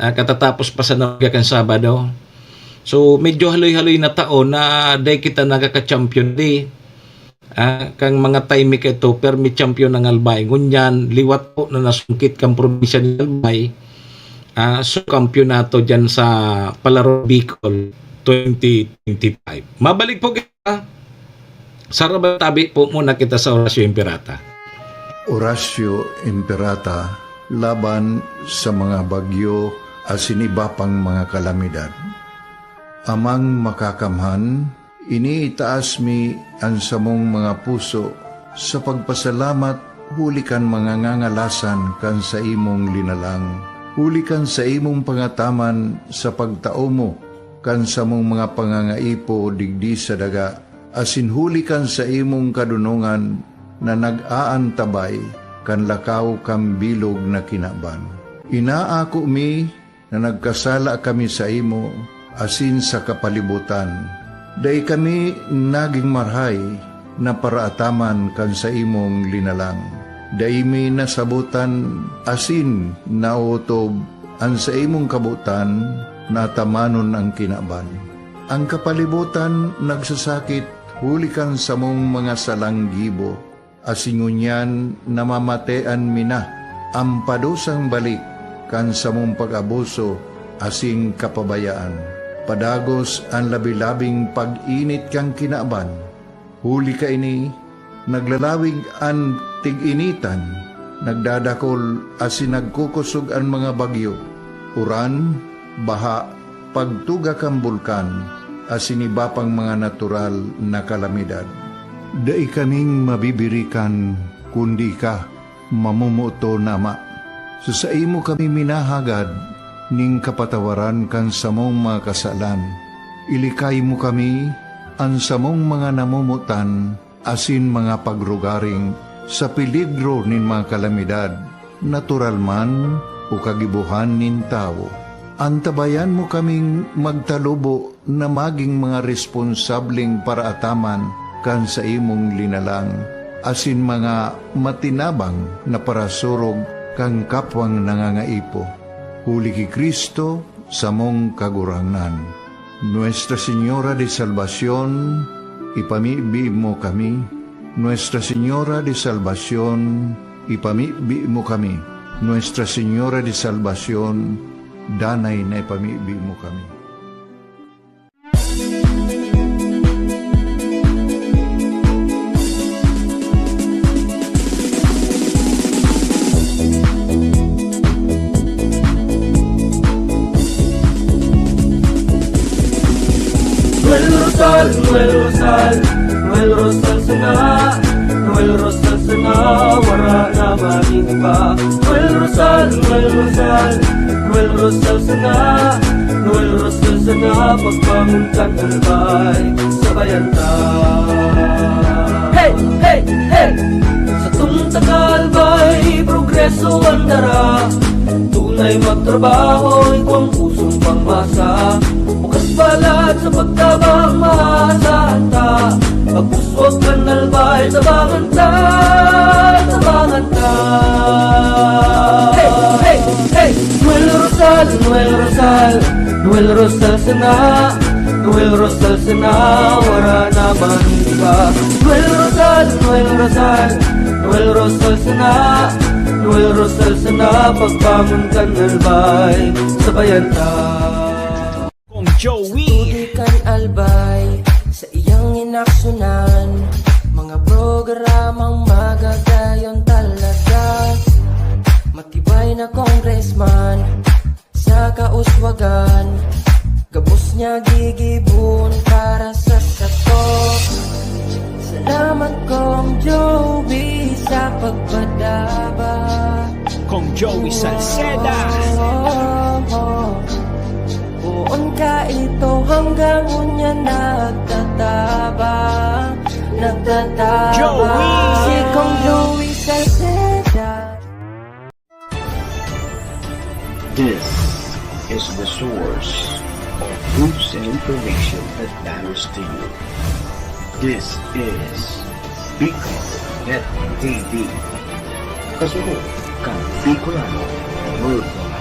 katatapos pa sa nagkakang Sabado. So, medyo haloy-haloy na taon na dahil kita nagkaka-champion di. Kang mga time ito, permit champion ng Albay. Ngunyan, liwat po na nasungkit kang probinsya ng Albay. So kampyonato dyan sa Palaro Bicol 2025. Mabalik po kita sa Rabatabi po muna kita sa Horacio Imperata. Horacio Imperata laban sa mga bagyo at siniba pang mga kalamidad. Amang makakamhan, iniitaas mi ang samong mga puso sa pagpasalamat hulikan mga ngangalasan kan sa imong linalang. Hulikan sa imong pangataman sa pagtao mo, kan sa mong mga pangangaipo digdi sa daga, asin hulikan sa imong kadunungan na nag-aantabay kan lakaw kam bilog na kinaban. Inaako mi na nagkasala kami sa imo asin sa kapalibutan. Day kami naging marhay na paraataman kan sa imong linalang. Day mi nasabutan asin nautob an sa imong kabutan na tamanon ang kinaban. Ang kapalibutan nagsasakit hulikan sa mong mga salanggibo. Asingunyan namamatean mina ang padusang balik kan sa mong pag-abuso asing kapabayaan. Padagos ang labi-labing pag-init kang kinaban. Huli ka ini, naglalawig ang tig-initan, nagdadakol asin nagkukusog ang mga bagyo. Uran, baha, pagtuga kang bulkan, asin iba pang mga natural na kalamidad. Dai kaming mabibirikan, kundi ka, mamumuto nama. So sa imo kami minahagad, ning kapatawaran kan samong mga kasalan. Ilikay mo kami, ang samong mga namumutan, asin mga pagrugaring, sa peligro nin mga kalamidad, natural man o kagibuhan nin tao. Antabayan mo kaming magtalubo na maging mga responsableng paraataman kan sa imong linalang, asin mga matinabang na parasurog kang kapwang nangangaipo. Huli ki Kristo sa mong kagurangan. Nuestra Señora de Salvación, ipamibi mo kami. Nuestra Señora de Salvación, ipamibi mo kami. Nuestra Señora de Salvación, danay na ipamibi mo kami. Noel Rosal sana, Noel Rosal sana, wala na maniba. Noel Rosal sana, Noel Rosal sana, pagbangon kang albay, sabayan ta. Hey, hey, hey! Sa tumtakalbay, progreso ang dara, tunay magtrabaho, ikaw ang pusong pangmasa. Bukas balat sa pagtabang maasahan ta, pagpuswag ka nalbay, sabangan ta, sabangan ta. Hey, hey, hey! Noel Rosal, Noel Rosal, Noel Rosal sana, Noel Rosal sana, wala naman iba. Noel Rosal, Noel Rosal, Noel Rosal sana, Noel Rosal sana, pagbangon ka nalbay, sabayan ta. Kong Joey Tudikan albay sa iyang inaksunan, mga programang magagayon talaga. Matibay na congressman sa kauswagan, gabos niya gigibon para sa satok. Salamat Kong Joey sa pagpadaba. Kong Joey Salceda. Buon ka ito hanggang unya nagtataba Joey! Si Kong Joey Salceda. This is the source of news and information that matters to you. This is Bicol.net TV. Kasunod kang Bicolano Worldwide.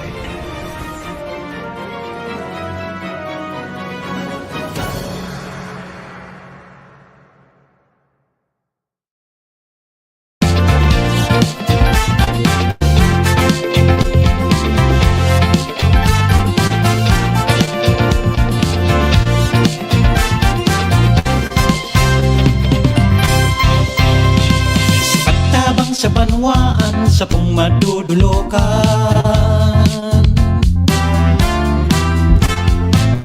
Sa banwaan sa pumadudulukan,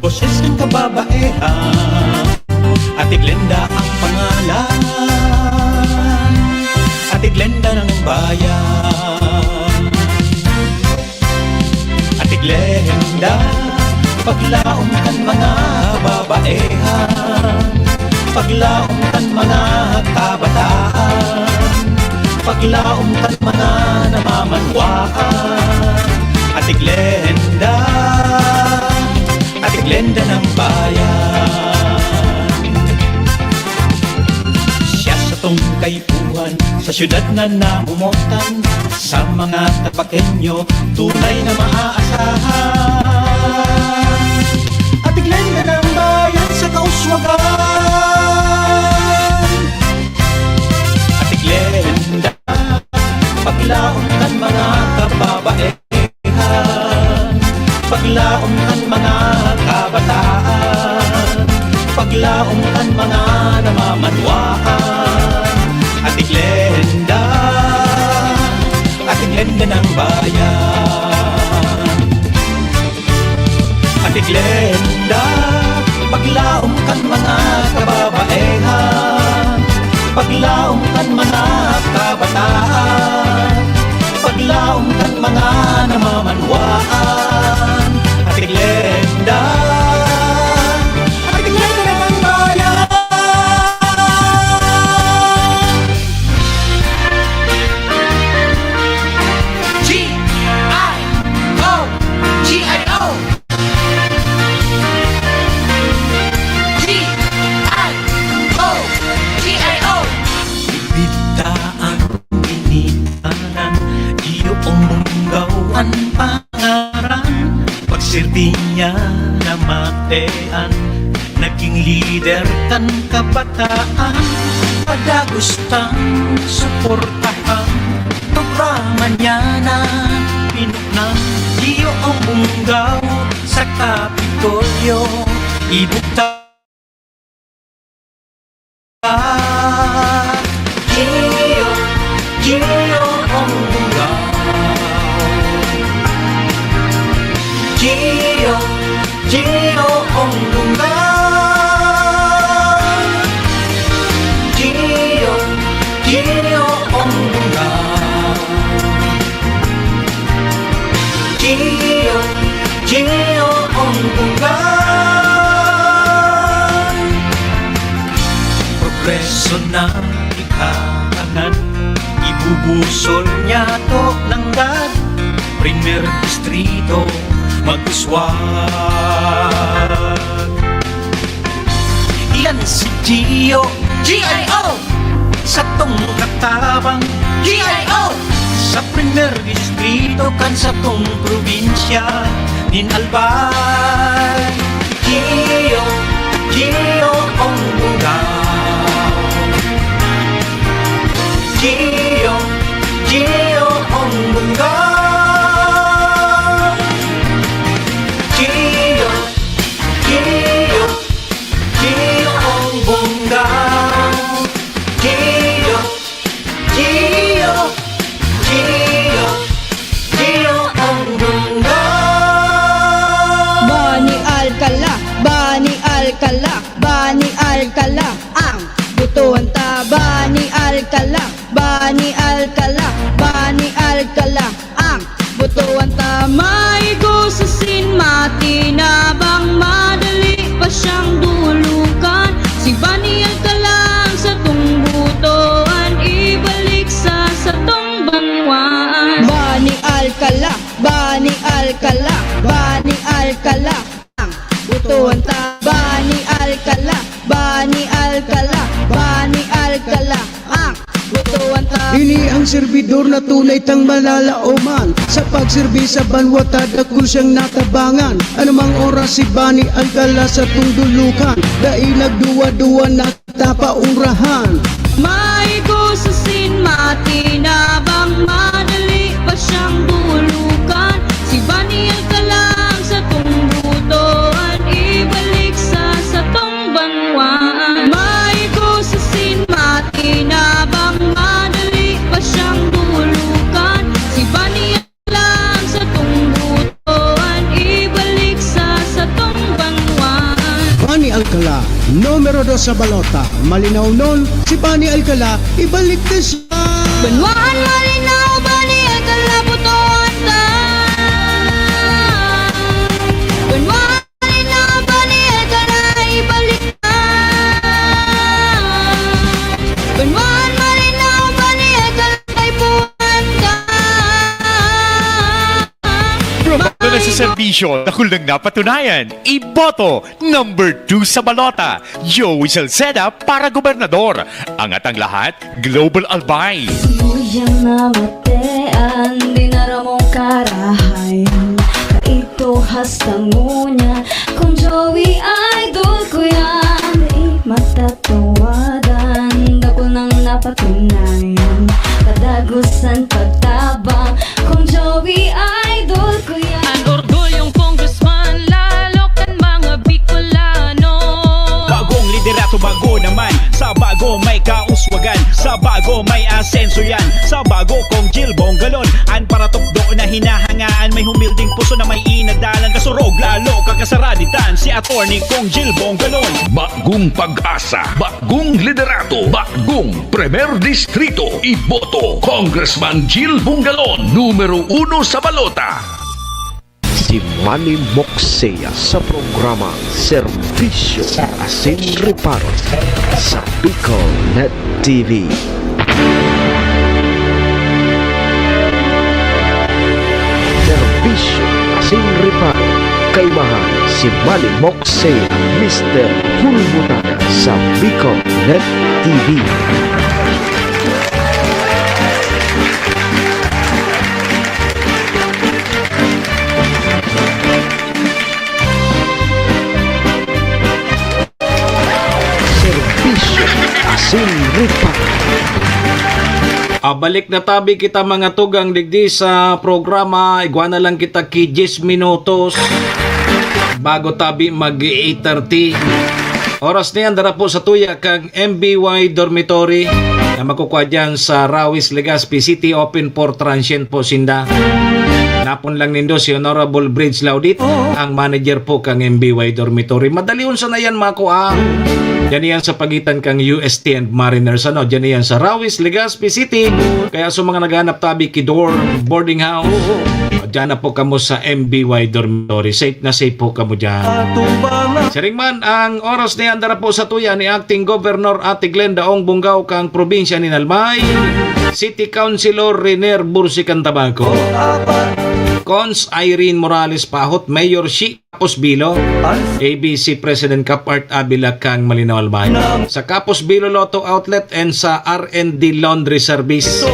boses ng kababaihan, Ate Glenda ang pangalan, Ate Glenda ng bayan. Ate Glenda, paglaong kan mga babaihan, paglaom kan mga kabataan, paglaom kan mga namamanwaan, atig lenda ng bayan. Siya sa tong kayuhan, sa syudad na namumutan, sa mga tapakenyo, tunay na maaasahan. Atig lenda ng bayan sa kauswagan, atig lenda, paglaon kan mga kababaehan, paglaon kan mga kabataan, paglaon kan mga namamanwaan, atig lenda ng bayan. Atig lenda, paglaom kan mga kababaehan, paglaom kan mga kabataan, paglaom kan mga namamanwaan, atig lenda ng bayan. Pangaran, pagsilbi niya na matean, naging leader kan kabataan, padagustang suportahan, programa niya na pinunang Gio ang bunggaw sa Kapitolyo, ibukta Gio ang bunggaw, Gio ang bunggaw, Gio ang bunggaw, Gio ang bunggaw. Progreso na ikakangan, ibubusol niya to ng dad, primer distrito mag-uswag. Yan si Gio, G.I.O. sa tong katabang, G.I.O. sa primer distrito kan sa tong probinsya nin Albay. Gio ang bunggaw, Gio ang bunggaw, Gio ang bunggaw, Gio ang bunggaw. Bani Alcala, Bani Alcala, Bani Alcala, ang butuan ta. Bani Alcala, Bani Alcala, Bani Alcala, ang butuan ta. May gusasin matinabang, madali pa siyang dulukan. Si Bani Alcala ang sa tong butuan, ibalik sa tong banwaan. Bani Alcala, Bani Alcala, Bani Alcala, ang butuan ta. Bani Alcala, Bani Alcala, Bani Alcala, ang butuan ta. Ini ang serbidor na tunay tang malalaoman, sa pagserbi sa banwa tadakul siyang natabangan. Anumang oras si Bani Alcala sa tundulukan, dahil nagduwa-duwa na tapaurahan. May gusasin matinabang, madali pa siyang dulukan. Si Bani Alcala ang sa tong butuan, ibalik sa tong banwaan. May gusasin matinabang, madali pa siyang dulukan. Si Bani Alcala ang sa tong butuan, ibalik sa tong banwaan. Bani Alcala, numero 2 sa balota. Malinaw nun, si Bani Alcala, ibalik na siya. Banwaan malinaw, Bani Alcala, butuan ta. Banwaan malinaw, Bani Alcala, ibalik ta. Serbisyo na kulang napatunayan. Iboto number 2 sa balota. Joey Salceda para gobernador. Angat ang lahat, Global Albay. Yang namatean, dinara mong karahayan. Ito hastangunya, kung Joey idol ko yan. Di matatawadan, dako nang napatunayan. Kadagusan pagtabang, kung Joey idol ko yan. Ang orgulyong congressman, lalo kan mga Bicolano. Bagong liderato, bago naman. Sa bago may kauswagan, sa bago may asenso yan. Sa bago kong Jill Bongalon, an para tukdo na hinahangaan. May humilding puso na may inadalan. Kasurog lalo kakasaraditan, si attorney kong Jill Bongalon. Bagong pag-asa, bagong liderato, bagong Premier Distrito. Iboto Congressman Jill Bongalon, numero 1 sa balota. Si Manny Moxea sa programa Serbisyo Asin Reparo sa Bicol Net TV. Serbisyo Asin Reparo, kay mahal si Manny Moxea, Mr. Hulbutana sa Bicol Net TV. Serbisyo Asin Reparo. Balik na tabi kita mga tugang digdi sa programa. Igwa na lang kita ki 10 minutos bago tabi mag 8:30. Oras na yan, dara po sa tuya kang MBY Dormitory na makukuha dyan sa Rawis, Legazpi City, open for transient po sinda. Napon lang nindo si Honorable Bridge Laudit, ang manager po kang MBY Dormitory. Madalion sa na yan makuha. Diyan yan sa pagitan kang UST and Mariners. Ano? Diyan yan sa Rawis, Legazpi City. Kaya sa mga naghanap tabi Kidor Boarding House, diyan na po kamo sa MBY Dormitory. Safe na safe po kamo dyan. Siringman, ang oras na yan dara po sa tuya ni Acting Governor Ate Glenda Ong Bungaw kang probinsya ni Nalmay, City Councilor Renier Bursican Tabaco, Cons Irene Morales Pahot, Mayor Shi Capos Bilo, ABC President Kapart Abila kang Malinaw Albay, sa Capos Bilo Lotto Outlet and sa R&D Laundry Service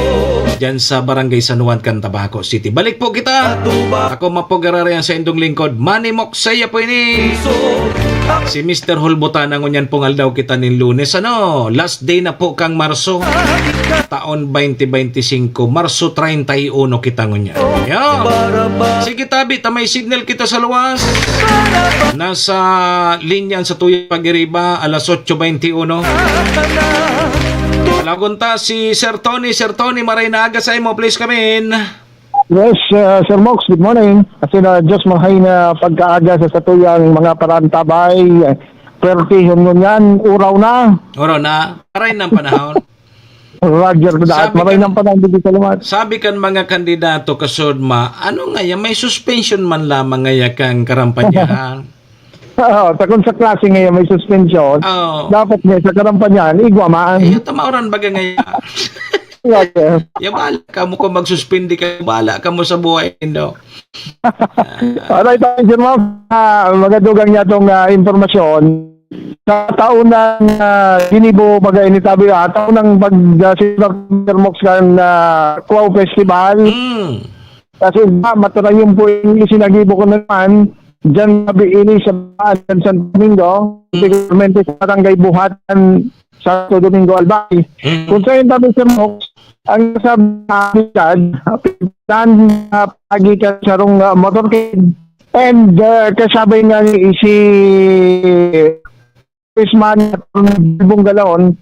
dyan sa Barangay San Juan, Cantabaco City. Balik po kita. Ako mapogararayan sa indong lingkod. Manny Moxea po ini. Si Mr. Hulbutana ngunyan pungal daw kita ni Lunes. Ano? Last day na po kang Marso. Taon 2025. Marso 31 kita ngunyan. Yan. Sige tabi, tamay signal kita sa luwas. Nasa linyan sa Tuyang Pag-iriba, alas 8:21. Lagunta si Sir Tony. Sir Tony, maray na aga sa imo. Please come in. Yes, Sir Mox, good morning. Kasi na Diyos mahay na pagkaaga sa satuyang mga parantabay. Pertihon mo yan, uraw na. Uraw na. Maray ng panahon. Roger, daat maray ng panahon dito sa lumat. Sabi kan mga kandidato kasod ano nga yan, may suspension man lamang nga kang karampanyahan. Sa kung sa klase ngayon may suspension, dapat nga sa karampanyan, igwamaan. Iyo, tamauran baga ngayon. Ya bala ka mo kung magsuspindi ka, bala ka mo sa buhay nindo. Alright, Sir Mox, magadugang niya itong informasyon. Sa taon ng ginibo mag-initabi, taon ng Sir Mox kan Kuaw Festival. Kasi matarayon po yung isinagibo ko naman. Diyan nabiini sa Baan, San Domingo, Government sa Barangay Buhatan, Santo Domingo, Albay. Kung saan tabi sa Mox, ang sabihan, pagi ka sa rong motorcade, and kasabay nga si Pisman at Bunggalon,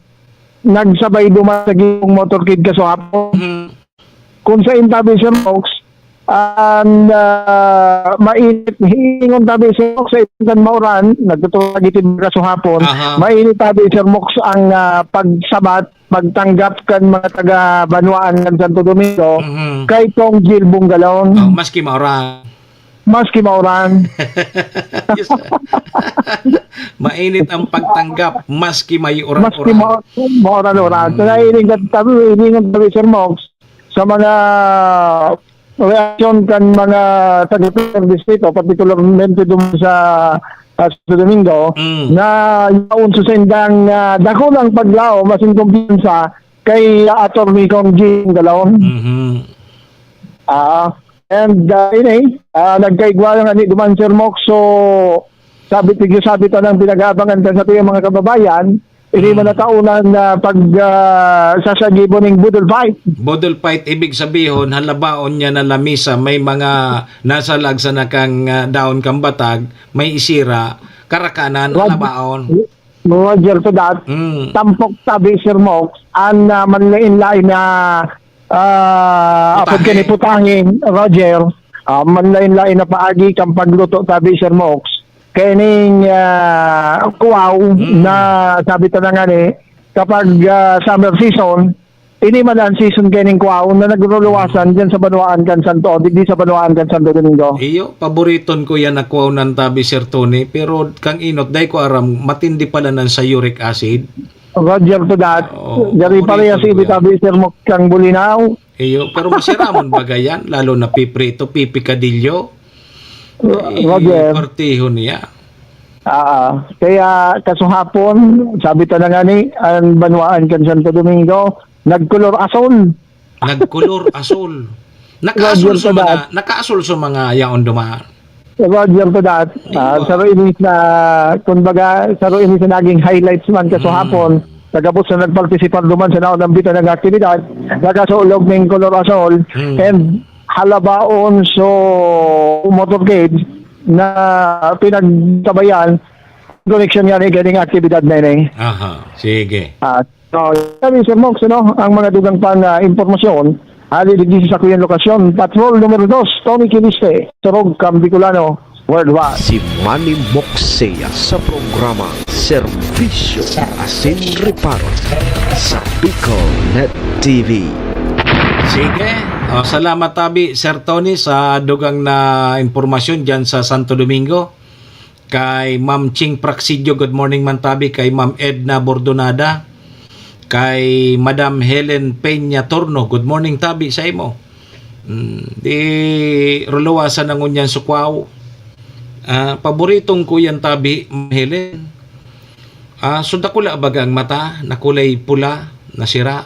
nagsabay dumasaging motorcade kaso hapon. Kung saan tabi sa Mox, and mainit hingon tabi Sir Mox sa itan mauran nagtutugitid kaso hapon. Mainit tabi Sir Mox ang pagsabat pagtanggap kan mga taga Banuan ng Santo Domingo kay Tong Jill Bongalon. Maski mauran. Mainit ang pagtanggap maski may oran. Maski mauran. Kaya hiningan tabi Sir Mox sa mga reaksyon kan mga taga-distrito, particularmente dun sa Santo Domingo, na yaon sa sendang dako ng paglao, masin kumpiyansa kay Atty. Kong G. Galon. Nagkaigwa nga ni Duman Sir Mox, so sabi to ng pinag-aabangan kan sa tuyang mga kababayan, hindi man nataunan na sasagibo ng budol fight. Budol fight, ibig sabihin, halabaon niya na lamisa, may mga nasalag sa nakang daon kang batag, may isira, karakanan, halabaon. Roger to that, tampok sabi Sir Mox, ang manlain-lain na apod ka ni Putangin, Roger, manlain-lain na paagi kang pagluto sabi Sir Mox, kaning kuwaw na sabi to na nga ni, kapag summer season, ini man ang season kaning kuwaw na nagluluwasan dyan sa Banuaan kan Santo, di sa Banuaan kan Santo Domingo. Iyo, paboriton ko yan na kuwaw ng tabi Sir Tony, pero kang inot, dahil ko aram, matindi pala ng sa uric acid. Roger to that. Dari pareha si Ibitabi Sir Mox kang bulinaw. Iyo, pero masiramon bagay yan, lalo na piprito, pipikadilyo. Roger. Partiho niya. Kaya kasuhapon, sabi to na nga ni, ang Banuaan kan Santo Domingo, nagkulor asol. Nagkulor asol. Naka-asol sa mga yaon dumaan. Roger to that. Saro inis na, kumbaga, saro inis na naging highlights man kasuhapon. Tagapos na nagpartisipar duman sa naon ng bita ng aktibidad, nagkasulog ng kulor asol, and halabaon so motorcade na pinagtabayan connection yan ganing aktibidad na yun. Aha, sige. So, sabi Sir Mox, ang mga dugang pang impormasyon, haliligi sa kuyang lokasyon, Patrol numero 2, Tony Kiliste, Sarog Cambicolano, Worldwide. Si Manny Moxea sa programa Serbisyo Asin Reparo sa Bicol Net TV. Sige. Salamat tabi Sir Tony sa dugang na impormasyon dyan sa Santo Domingo. Kay Ma'am Ching Praxidio, good morning man tabi. Kay Ma'am Edna Bordonada. Kay Madam Helen Peña Torno, good morning tabi sa imo. Di ruluwasan ng unyan sukwaw. Paboritong ko yan tabi, Helen. Sudakula bagang mata, nakulay pula, nasira.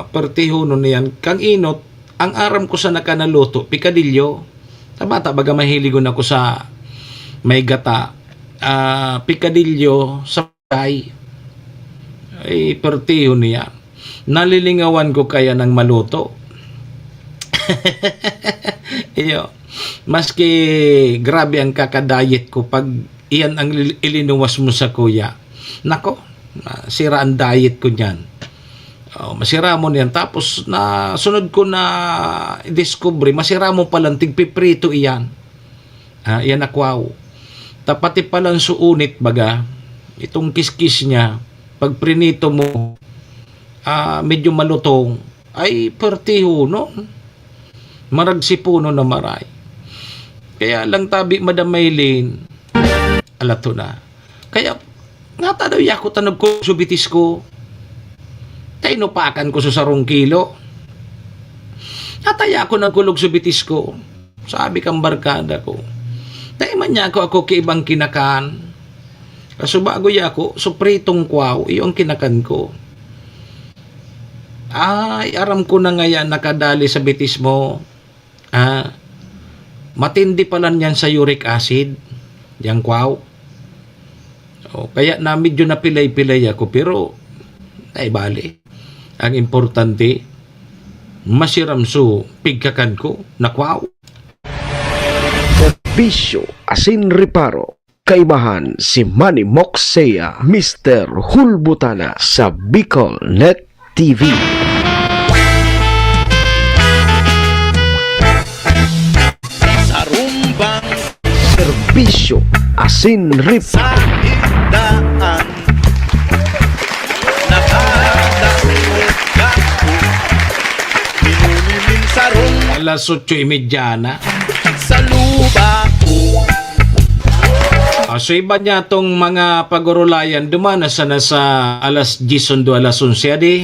Partiho nun yan. Kang inot, ang aram ko sa nakanaluto, pikadilyo. Sa bata, baga mahiligon ako sa may gata. Pikadilyo sa patay. Ay, partiho niya. Nalilingawan ko kaya ng maluto. Iyo. Maski grabe ang kakadayet ko pag iyan ang ilinuwas mo sa kuya. Nako, sira ang diet ko niyan. Masira mo niyan. Tapos na sunod ko na discovery, masira mo palang tigpiprito iyan. Iyan na kwaw. Tapati palang suunit baga, itong kiskis niya, pag prinito mo, medyo malutong, ay partiho, no? Maragsipuno na maray. Kaya lang tabi, Madam Maylene, alato na. Kaya, nga tadaw yako tanong ko, subitis ko, kainupakan ko sa 1 kilo. Nataya ko nagkulog sa bitis ko. Sabi kang barkada ko. Dahil man niya ako kaibang kinakan. Kaso bago ya ako, supritong kwaw, yung kinakan ko. Ay, aram ko na ngayon nakadali sa bitis mo. Matindi pala niyan sa uric acid. Yang kwaw. Kaya na medyo napilay-pilay ako, pero ay bali. Ang importante, masiramso pigkakan ko, nakwaw. Serbisyo Asin Reparo. Kaibahan si Manny Moxea, Mr. Hulbutana sa Bicol Net TV. Sarumbang Serbisyo Asin Reparo. Alas 8:30 na. Sa luba. So iba niya tong mga pagurulayan dumana sana sa alas 10 alas 11 adi.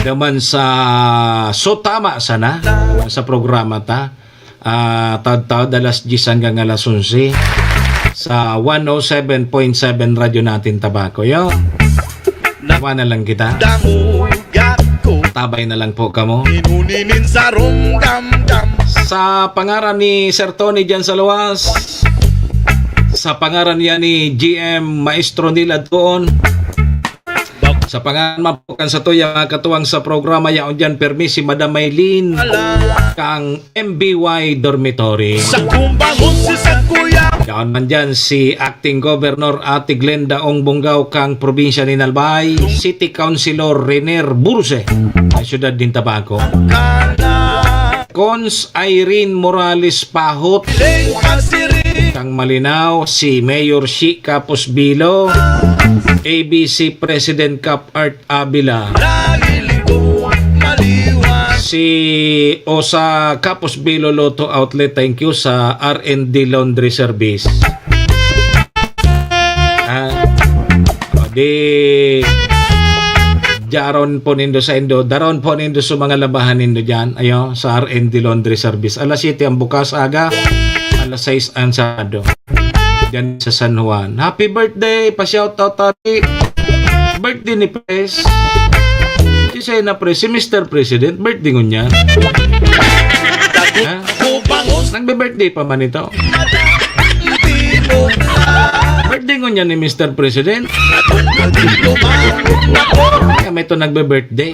Daman sa tama sana sa programa ta. Tad-tad alas 10 hanggang alas 11 sa 107.7 radyo natin Tabako. Yo. Nawa na lang kita. Tabay na lang po kamo. Sa pangaran ni Sir Tony dyan sa luwas, sa pangaran niya ni GM Maestro Nilad Tuon, sa pangalan mapukan sa tuya mga katuwang sa programa yaon dyan permi si Madam Maylene kang MBY Dormitory. Yaon man dyan si Acting Governor Ate Glenda Ong Bungaw kang probinsya ni Nalbay, City Councilor Rener Burse ang syudad din Tabaco, Cons Irene Morales Pahot kang Malinaw, si Mayor Shi Capos Bilo, ABC President Cap Art Abila, si Osa Capos Bilo Lotto Outlet, thank you sa R&D Laundry Service. Di Jaron po nindo sa Indo, daron po nindo sa mga labahan nindo dyan, ayo sa R&D Laundry Service. Alas 7 ang bukas aga, alas 6 ang sado. Diyan sa San Juan. Happy birthday! Pa-shoutout tati. Birthday ni Pres. Si say na Pres, si Mr. President, birthday ko niya. Nagbe-birthday pa man ito. Birthday ko niya ni Mr. President. Kaya may ito nagbe-birthday.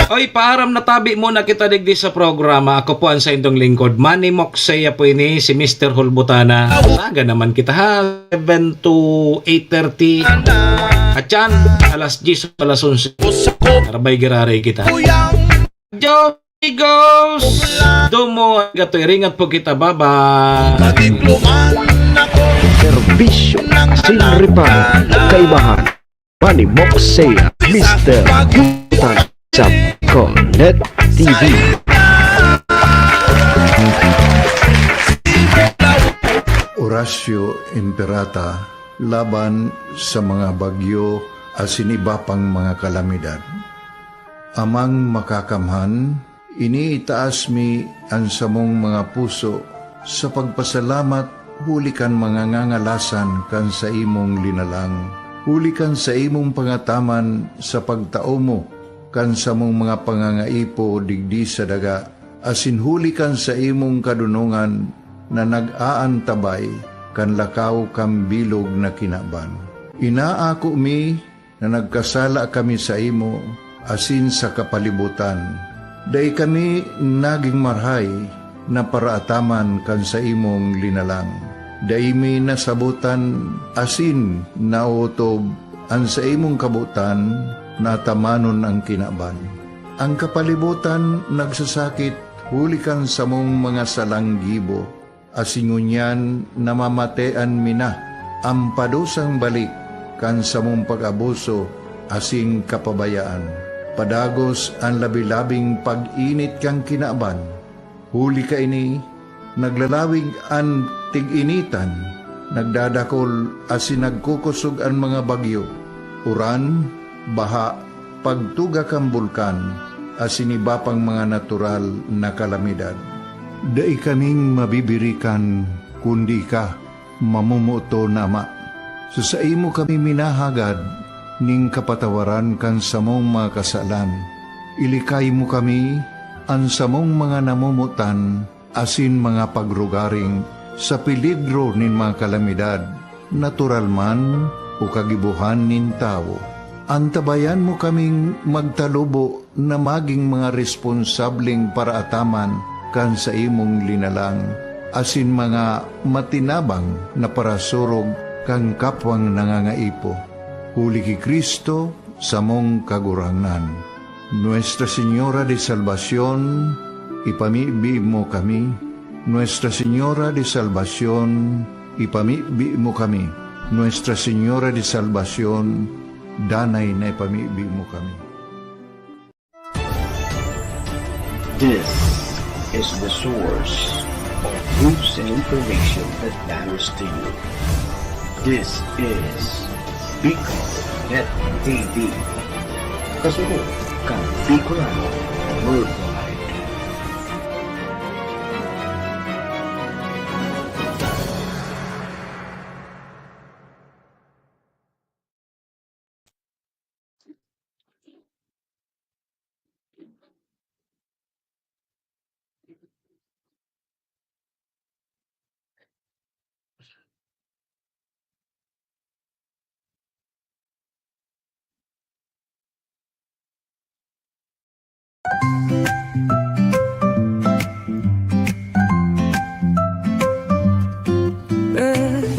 Oy, paaram na tabi muna kita digdi sa programa. Ako po ang sa indong lingkod Manny Moxeya po ini, si Mr. Hulbutana. Saga naman kita ha, 7 to 8:30 at yan, alas 10 alas 11 karabay giraray kita. Joey Goes Dumo gatoy, ringat po kita, bye-bye. Serbisyo Sinriparo, kaibahan Manny Moxeya, Mr. Hulbutana sa Connect TV. Horacio Imperata laban sa mga bagyo asin iba pang mga kalamidad. Amang makakamhan, iniitaas mi ang samong mga puso sa pagpasalamat, hulikan mga ngangalasan kan sa imong linalang. Hulikan sa imong pangataman sa pagtao mo, kan sa mong mga pangangaipo digdi sa daga, asin hulikan sa imong kadunungan na nag-aantabay, kan lakaw kam bilog na kinaban. Inaako mi na nagkasala kami sa imo, asin sa kapalibutan. Day kami naging marhay na paraataman kan sa imong linalang. Daimi nasabutan asin nautob ang sa imong kabutan natamanon ang kinaban. Ang kapalibutan nagsasakit, hulikan sa mong mga salanggibo, asingunyan namamatean mina, ang padusang balik kan sa mong pag-abuso, asing kapabayaan. Padagos ang labilabing pag-init kang kinaban, huli ka ini, naglalawig ang tig-initan, nagdadakol asin nagkukusog ang mga bagyo, uran, baha, pagtuga kang bulkan, asin iba pang mga natural na kalamidad. Dai kaming mabibirikan, kundi ka, mamumuto nama. So sa imo kami minahagad, ning kapatawaran kan samong mga kasalan. Ilikay mo kami, ang samong mga namumutan, asin mga pagrugaring, sa peligro nin mga kalamidad, natural man o kagibuhan nin tao. Antabayan mo kaming magtalubo na maging mga responsabling paraataman kan sa imong linalang, asin mga matinabang na parasurog kang kapwang nangangaipo. Huli ki Kristo sa mong kagurangan. Nuestra Señora de Salvación, ipamibi mo kami. Nuestra Señora de Salvación, ipamibi mo kami. Nuestra Señora de Salvación, danay na ipamibi mo kami. This is the source of news and information that matters to you. This is Bicolnet TV. Kasunod kang Bicolano Worldwide.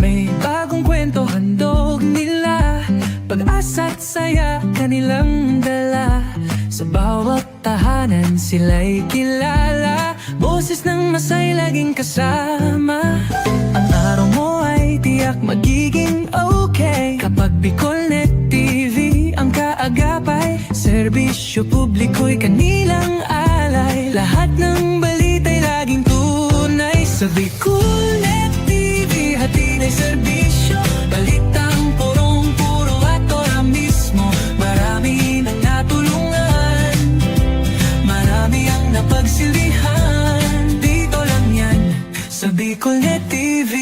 May bagong kwento handog nila, pag-asa at saya kanilang dala. Sa bawat tahanan sila'y kilala, boses ng masay laging kasama. Ang araw mo ay tiyak magiging okay kapag Bicolnet TV ang kaagapay. Serbisyo publiko'y kanilang alay, lahat ng balita'y laging tunay. Sa Bicolnet TV hatid ay serbisyo, balitang purong-puro at ora mismo. Marami nang natulungan, marami ang napagsilbihan. Dito lang yan sa Bicolnet TV.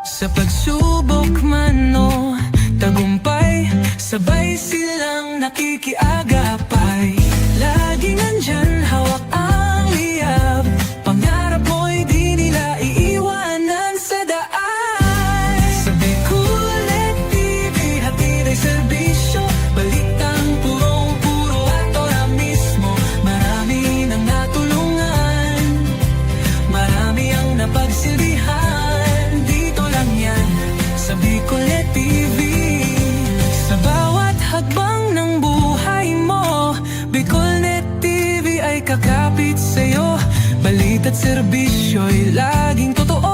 Sa pagsubok man o tagumpay, sabay silang nakikiagapay. Laging nandyan, hawak ang liyab, pangarap mo'y di nila iiwanan sa daan. Sa Bicolnet TV hatid ay serbisyo, balitang purong-puro at ora mismo. Marami nang natulungan, marami ang napagsilbihan. Dito lang yan sa Bicolnet TV. Sa bawat hakbang ng buhay mo, Bicolnet TV ay kakapit sa'yo. Balita't serbisyo'y laging totoo.